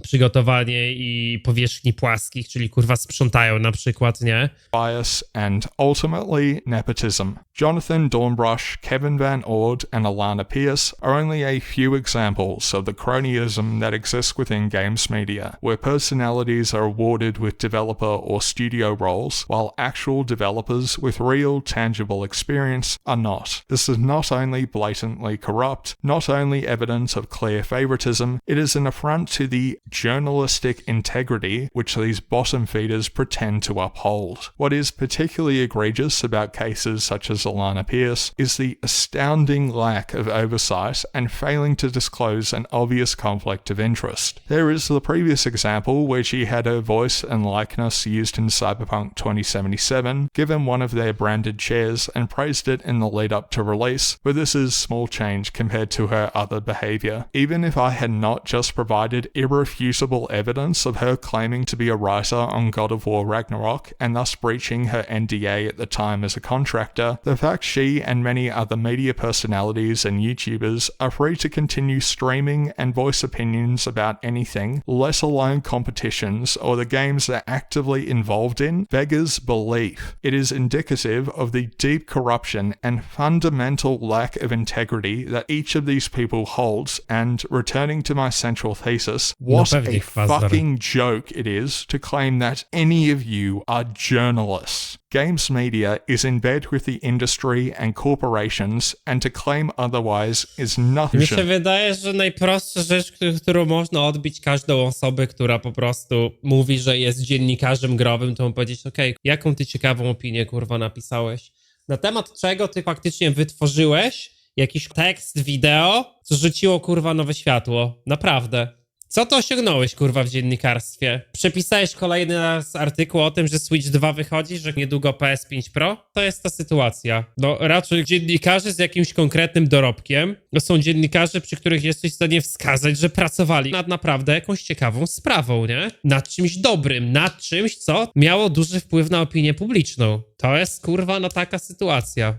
przygotowanie i powierzchni płaskich, czyli kurwa sprzątają na przykład, nie? Bias and ultimately nepotism. Jonathan Dornbrush, Kevin Van Ord, and Alana Pierce are only a few examples of the cronyism that exists within game games media, where personalities are awarded with developer or studio roles, while actual developers with real, tangible experience are not. This is not only blatantly corrupt, not only evidence of clear favoritism, it is an affront to the journalistic integrity which these bottom feeders pretend to uphold. What is particularly egregious about cases such as Alana Pierce is the astounding lack of oversight and failing to disclose an obvious conflict of interest. There is the previous example where she had her voice and likeness used in Cyberpunk 2077, given one of their branded chairs, and praised it in the lead up to release, but this is small change compared to her other behaviour. Even if I had not just provided irrefutable evidence of her claiming to be a writer on God of War Ragnarok and thus breaching her NDA at the time as a contractor, the fact she and many other media personalities and YouTubers are free to continue streaming and voice opinions about anything, let alone competitions or the games they're actively involved in, beggars belief. It is indicative of the deep corruption and fundamental lack of integrity that each of these people holds, and returning to my central thesis, what a fucking joke it is to claim that any of you are journalists. Games media is in bed with the industry and corporations, and to claim otherwise is nothing. Mi się wydaje, że najprostsza rzecz, którą można odbić każdą osobę, która po prostu mówi, że jest dziennikarzem growym, to mu powiedzieć, okej, jaką ty ciekawą opinię, kurwa, napisałeś? Na temat czego ty faktycznie wytworzyłeś jakiś tekst, wideo, co rzuciło, kurwa, nowe światło. Naprawdę. Co to osiągnąłeś, kurwa, w dziennikarstwie? Przepisałeś kolejny raz artykuł o tym, że Switch 2 wychodzi, że niedługo PS5 Pro? To jest ta sytuacja. No raczej dziennikarze z jakimś konkretnym dorobkiem, to są dziennikarze, przy których jesteś w stanie wskazać, że pracowali nad naprawdę jakąś ciekawą sprawą, nie? Nad czymś dobrym, nad czymś, co miało duży wpływ na opinię publiczną. To jest, kurwa, no taka sytuacja.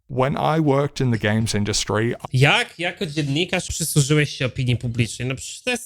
When I worked in the games industry... Jak jako dziennikarz przysłużyłeś się opinii publicznej? No przecież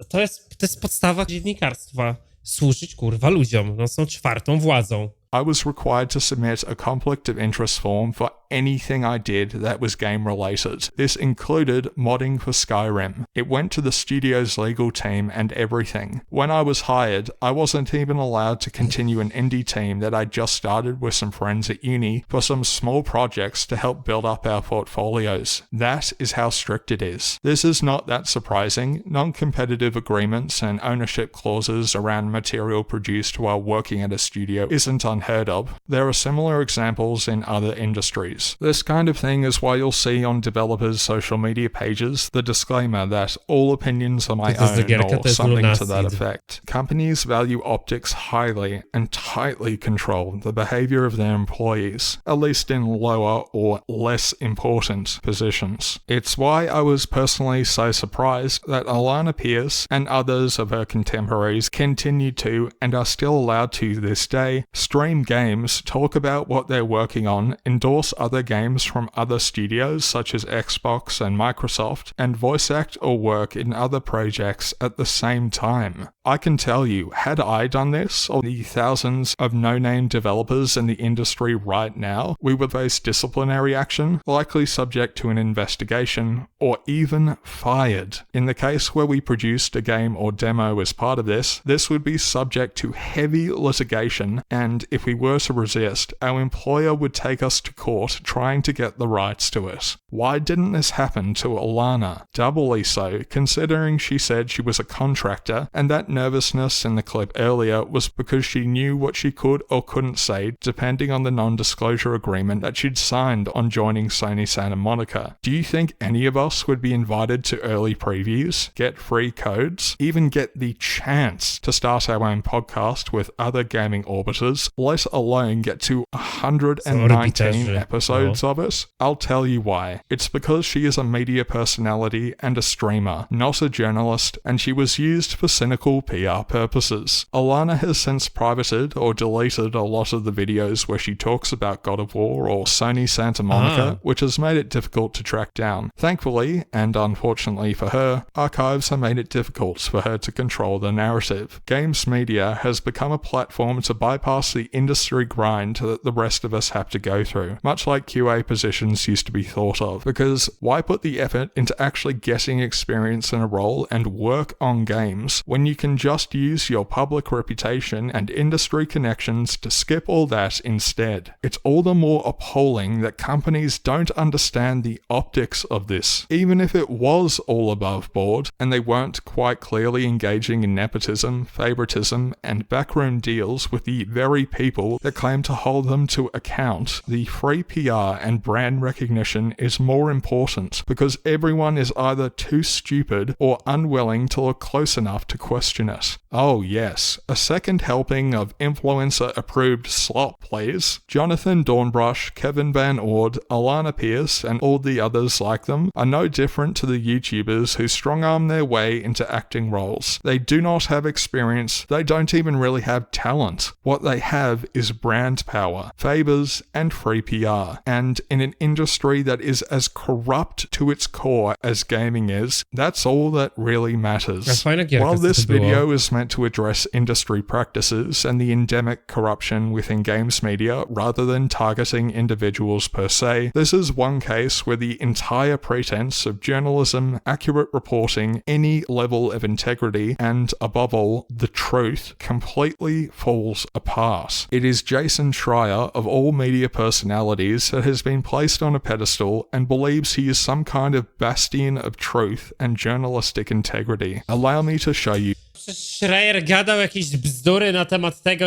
to jest podstawa dziennikarstwa. Służyć, kurwa, ludziom. No są czwartą władzą. I was required to submit a conflict of interest form for anything I did that was game related. This included modding for Skyrim. It went to the studio's legal team and everything. When I was hired, I wasn't even allowed to continue an indie team that I'd just started with some friends at uni for some small projects to help build up our portfolios. That is how strict it is. This is not that surprising. Non-competitive agreements and ownership clauses around material produced while working at a studio isn't unheard of. There are similar examples in other industries. This kind of thing is why you'll see on developers' social media pages the disclaimer that all opinions are my own or something to that effect. Companies value optics highly and tightly control the behavior of their employees, at least in lower or less important positions. It's why I was personally so surprised that Alana Pierce and others of her contemporaries continue to, and are still allowed to this day, stream games, talk about what they're working on, endorse other games from other studios such as Xbox and Microsoft, and voice act or work in other projects at the same time. I can tell you, had I done this, or the thousands of no-name developers in the industry right now, we would face disciplinary action, likely subject to an investigation, or even fired. In the case where we produced a game or demo as part of this would be subject to heavy litigation, and if we were to resist, our employer would take us to court trying to get the rights to it. Why didn't this happen to Alana? Doubly so, considering she said she was a contractor, and that nervousness in the clip earlier was because she knew what she could or couldn't say depending on the non-disclosure agreement that she'd signed on joining Sony Santa Monica. Do you think any of us would be invited to early previews, get free codes, even get the chance to start our own podcast with other gaming orbiters, let alone get to 119 episodes of it? I'll tell you why. It's because she is a media personality and a streamer, not a journalist, and she was used for cynical PR purposes. Alana has since privated or deleted a lot of the videos where she talks about God of War or Sony Santa Monica, which has made it difficult to track down. Thankfully, and unfortunately for her, archives have made it difficult for her to control the narrative. Games media has become a platform to bypass the industry grind that the rest of us have to go through, much like QA positions used to be thought of. of, because why put the effort into actually getting experience in a role and work on games when you can just use your public reputation and industry connections to skip all that instead? It's all the more appalling that companies don't understand the optics of this, even if it was all above board and they weren't quite clearly engaging in nepotism, favoritism, and backroom deals with the very people that claim to hold them to account. The free PR and brand recognition is more important because everyone is either too stupid or unwilling to look close enough to question it. Oh yes, a second helping of influencer-approved slop, please. Jonathan Dornbrush, Kevin Van Ord, Alana Pierce, and all the others like them are no different to the YouTubers who strong-arm their way into acting roles. They do not have experience, they don't even really have talent. What they have is brand power, favors, and free PR. And in an industry that is as corrupt to its core as gaming is, that's all that really matters. While this video is meant to address industry practices and the endemic corruption within games media rather than targeting individuals per se, this is one case where the entire pretense of journalism, accurate reporting, any level of integrity, and above all, the truth, completely falls apart. It is Jason Schreier, of all media personalities, that has been placed on a pedestal and believes he is some kind of bastion of truth and journalistic integrity. Allow me to show you. Schreier gadał jakieś bzdury na temat tego,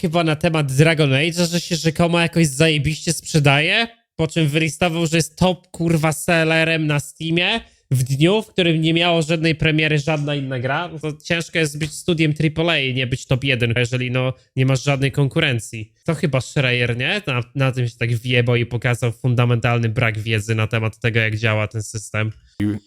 chyba na temat Dragon Age'a, że się rzekomo jakoś zajebiście sprzedaje, po czym wylistował, że jest top kurwa sellerem na Steamie w dniu, w którym nie miało żadnej premiery żadna inna gra. No to ciężko jest być studiem AAA i nie być top 1, jeżeli no nie masz żadnej konkurencji. To chyba Schreier, nie? Na tym się tak wjebał i pokazał fundamentalny brak wiedzy na temat tego, jak działa ten system.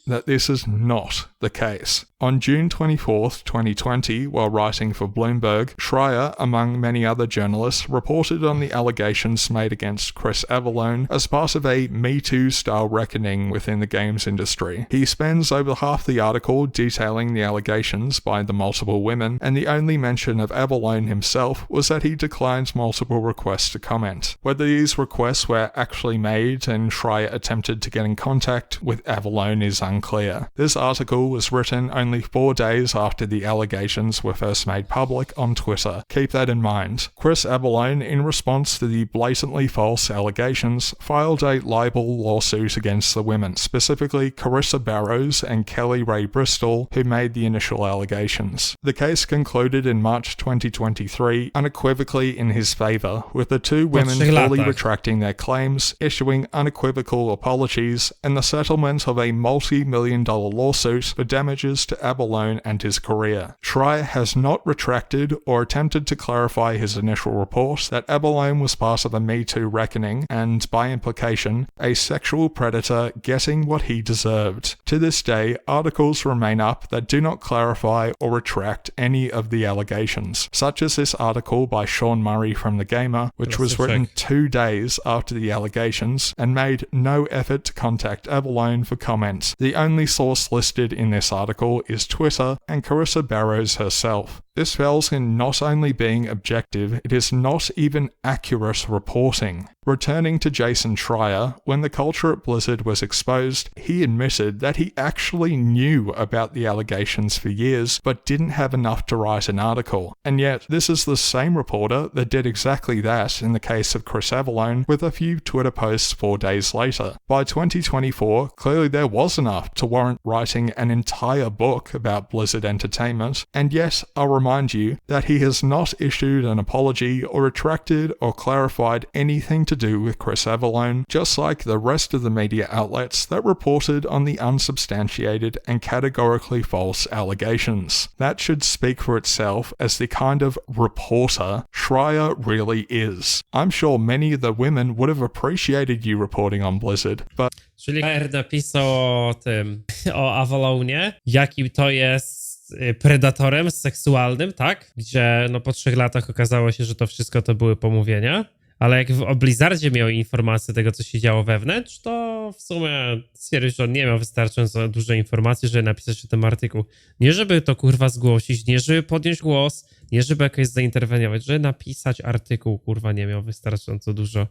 That this is not the case. On June 24th, 2020, while writing for Bloomberg, Schreier, among many other journalists, reported on the allegations made against Chris Avellone as part of a Me Too-style reckoning within the games industry. He spends over half the article detailing the allegations by the multiple women, and the only mention of Avellone himself was that he declined multiple requests to comment. Whether these requests were actually made and Schreier attempted to get in contact with Avellone is unclear. This article was written only 4 days after the allegations were first made public on Twitter. Keep that in mind. Chris Avellone, in response to the blatantly false allegations, filed a libel lawsuit against the women, specifically Carissa Barrows and Kelly Ray Bristol, who made the initial allegations. The case concluded in March 2023 unequivocally in his favour, with the two women fully retracting their claims, issuing unequivocal apologies, and the settlement of a multi-million-dollar lawsuit for damages to Avellone and his career. Schreier has not retracted or attempted to clarify his initial report that Avellone was part of a Me Too reckoning and, by implication, a sexual predator getting what he deserved. To this day, articles remain up that do not clarify or retract any of the allegations, such as this article by Sean Murray from The Gamer, which was written 2 days after the allegations and made no effort to contact Avellone for comment. The only source listed in this article is Twitter and Carissa Barrows herself. This fails in not only being objective, it is not even accurate reporting. Returning to Jason Schreier, when the culture at Blizzard was exposed, he admitted that he actually knew about the allegations for years, but didn't have enough to write an article. And yet, this is the same reporter that did exactly that in the case of Chris Avellone, with a few Twitter posts 4 days later. By 2024, clearly there was enough to warrant writing an entire book about Blizzard Entertainment, and yet I'll remind you that he has not issued an apology or retracted or clarified anything to do with Chris Avellone, just like the rest of the media outlets that reported on the unsubstantiated and categorically false allegations. That should speak for itself as the kind of reporter Schreier really is. I'm sure many of the women would have appreciated you reporting on Blizzard, but... Czyli napisał o tym, o Avallonie, jakim to jest predatorem seksualnym, tak? Gdzie no po 3 latach okazało się, że to wszystko to były pomówienia. Ale jak o Blizzardzie miał informacje tego, co się działo wewnątrz, to w sumie stwierdził, że on nie miał wystarczająco dużo informacji, żeby napisać o tym artykuł. Nie żeby to kurwa zgłosić, nie żeby podjąć głos, Nie żeby jakoś zainterweniować, żeby napisać artykuł, kurwa, nie miał wystarczająco dużo.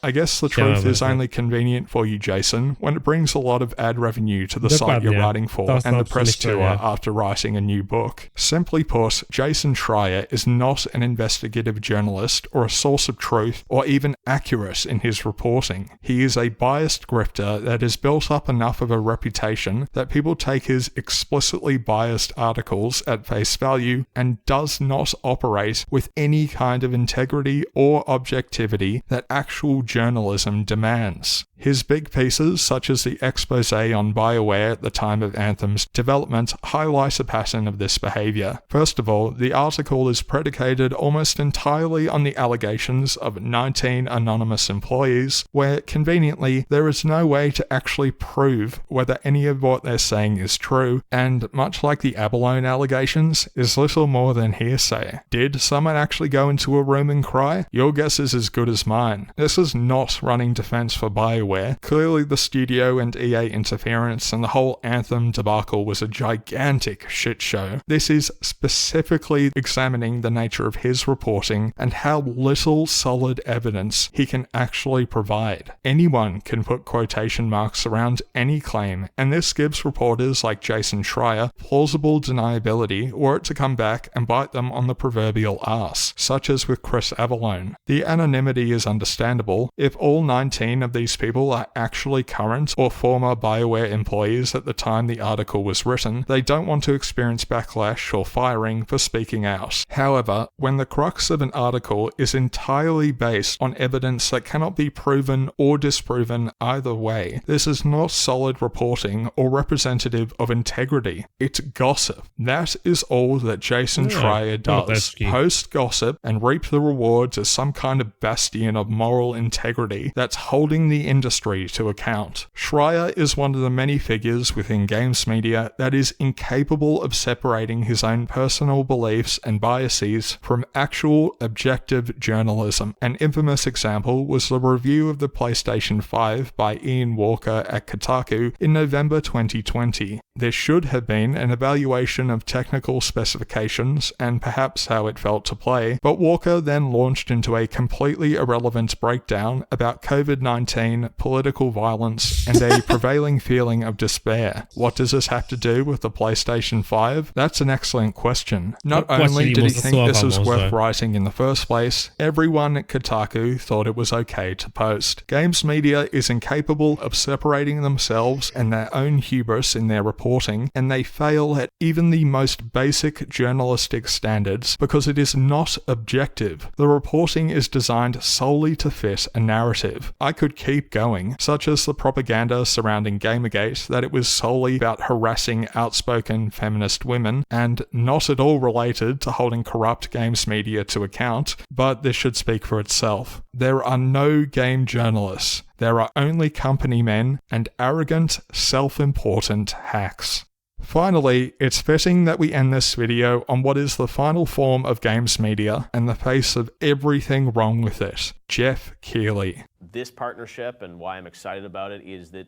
I guess the truth is only convenient for you, Jason, when it brings a lot of ad revenue to the site Dokładnie. you're writing for To and są the press tour przemyślenia. after writing a new book. Simply put, Jason Schreier is not an investigative journalist or a source of truth or even accurate in his reporting. He is a biased grifter that has built up enough of a reputation that people take his explicitly biased articles at face value and does not operate with any kind of integrity or objectivity that actual journalism demands. His big pieces, such as the expose on BioWare at the time of Anthem's development, highlight a pattern of this behavior. First of all, the article is predicated almost entirely on the allegations of 19 anonymous employees, where, conveniently, there is no way to actually prove whether any of what they're saying is true, and much like the abalone allegations, is little more than hearsay. Did someone actually go into a room and cry? Your guess is as good as mine. This is not running defense for BioWare. Clearly the studio and EA interference and the whole Anthem debacle was a gigantic shit show. This is specifically examining the nature of his reporting and how little solid evidence he can actually provide. Anyone can put quotation marks around any claim, and this gives reporters like Jason Schreier plausible deniability were it to come back and bite them on the proverbial arse, such as with Chris Avalone. The anonymity is understandable. If all 19 of these people are actually current or former BioWare employees at the time the article was written, they don't want to experience backlash or firing for speaking out. However, when the crux of an article is entirely based on evidence that cannot be proven or disproven either way, this is not solid reporting or representative of integrity. It's gossip. That is all that Jason Schreier does. Post gossip and reap the rewards as some kind of bastion of moral integrity that's holding the industry to account. Schreier is one of the many figures within games media that is incapable of separating his own personal beliefs and biases from actual objective journalism. An infamous example was the review of the PlayStation 5 by Ian Walker at Kotaku in November 2020. There should have been an evaluation of technical specifications and perhaps how it felt to play, but Walker then launched into a completely irrelevant breakdown about COVID-19, political violence, and a prevailing feeling of despair. What does this have to do with the PlayStation 5? That's an excellent question. Not only did he think this was worth writing in the first place, everyone at Kotaku thought it was okay to post. Games media is incapable of separating themselves and their own hubris in their reporting, and they fail at even the most basic journalistic standards because it is not objective. The reporting is designed solely to fit a narrative. I could keep going, such as the propaganda surrounding Gamergate that it was solely about harassing outspoken feminist women and not at all related to holding corrupt games media to account, but this should speak for itself. There are no game journalists. There are only company men and arrogant, self-important hacks. Finally, it's fitting that we end this video on what is the final form of games media and the face of everything wrong with it, Jeff Keighley. This partnership and why I'm excited about it is that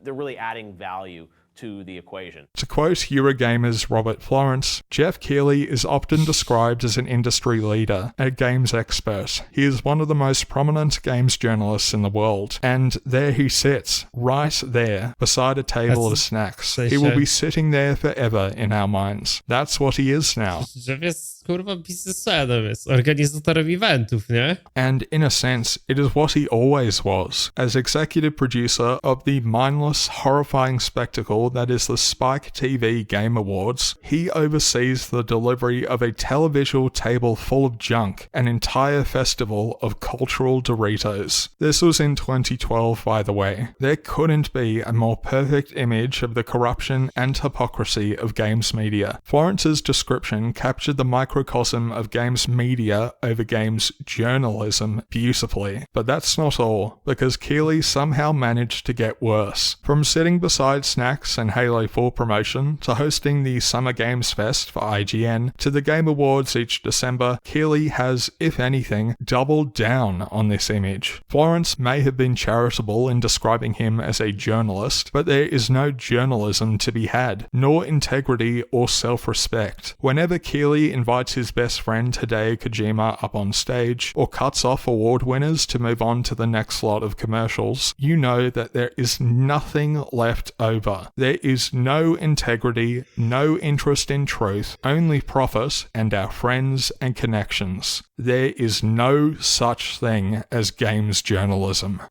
they're really adding value to the equation. To quote Eurogamer's Robert Florence, Jeff Keighley is often described as an industry leader, a games expert. He is one of the most prominent games journalists in the world, and there he sits, right there, beside a table of snacks. He will be sitting there forever in our minds. That's what he is now. Jeff jest, kurwa, biznesmenem, jest organizatorem eventów, nie? And in a sense, it is what he always was. As executive producer of the mindless, horrifying spectacle that is the Spike TV Game Awards, he oversees the delivery of a televisual table full of junk, an entire festival of cultural Doritos. This was in 2012, by the way. There couldn't be a more perfect image of the corruption and hypocrisy of games media. Florence's description captured the microcosm of games media over games journalism beautifully. But that's not all, because Keighley somehow managed to get worse. From sitting beside snacks and Halo 4 promotion, to hosting the Summer Games Fest for IGN, to the Game Awards each December, Keighley has, if anything, doubled down on this image. Florence may have been charitable in describing him as a journalist, but there is no journalism to be had, nor integrity or self-respect. Whenever Keighley invites invites his best friend Hideo Kojima up on stage, or cuts off award winners to move on to the next lot of commercials, you know that there is nothing left over. There is no integrity, no interest in truth, only profit and our friends and connections. There is no such thing as games journalism.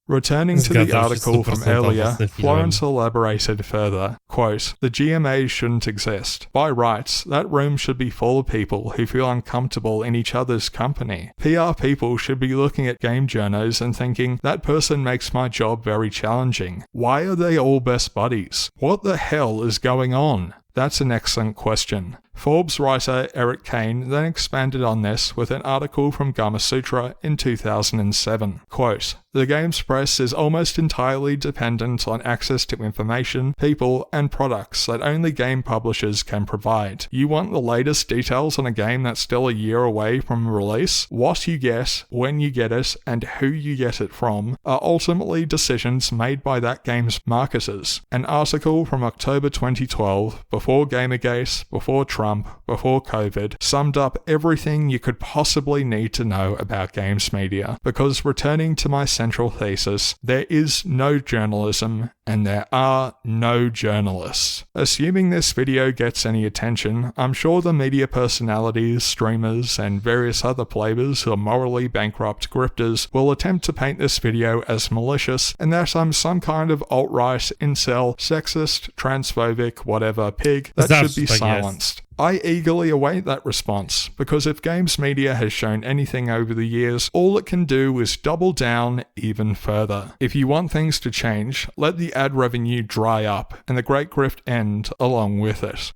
Returning to the article from earlier, Florence elaborated further, quote, "The GMAs shouldn't exist. By rights, that room should be full of people who feel uncomfortable in each other's company. PR people should be looking at game journos and thinking, that person makes my job very challenging. Why are they all best buddies? What the hell is going on?" That's an excellent question. Forbes writer Eric Kane then expanded on this with an article from Gamasutra in 2007. Quote, "The games press is almost entirely dependent on access to information, people, and products that only game publishers can provide. You want the latest details on a game that's still a year away from release? What you get, when you get it, and who you get it from are ultimately decisions made by that game's marketers." An article from October 2012, before Gamergate, before Trump, before COVID, summed up everything you could possibly need to know about games media. Because returning to my central thesis, there is no journalism and there are no journalists. Assuming this video gets any attention, I'm sure the media personalities, streamers, and various other players who are morally bankrupt grifters will attempt to paint this video as malicious and that I'm some kind of alt-right, incel, sexist, transphobic, whatever pig that should be silenced. I eagerly await that response, because if games media has shown anything over the years, all it can do is double down even further. If you want things to change, let the ad revenue dry up and the great grift end along with it.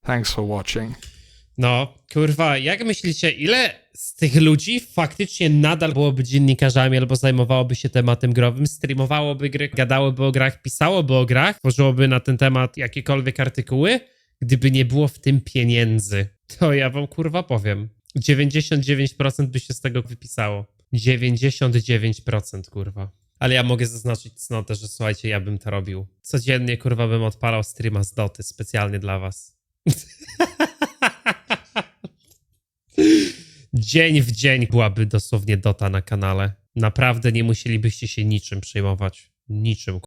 Thanks for watching. No, kurwa, jak myślicie, ile z tych ludzi faktycznie nadal byłoby dziennikarzami albo zajmowałoby się tematem growym, streamowałoby gry, gadałoby o grach, pisałoby o grach, tworzyłoby na ten temat jakiekolwiek artykuły, gdyby nie było w tym pieniędzy? To ja wam kurwa powiem. 99% by się z tego wypisało. 99% kurwa. Ale ja mogę zaznaczyć cnotę, że słuchajcie, ja bym to robił. Codziennie kurwa bym odpalał streama z Doty specjalnie dla was. Dzień w dzień byłaby dosłownie Dota na kanale. Naprawdę nie musielibyście się niczym przejmować. Niczym.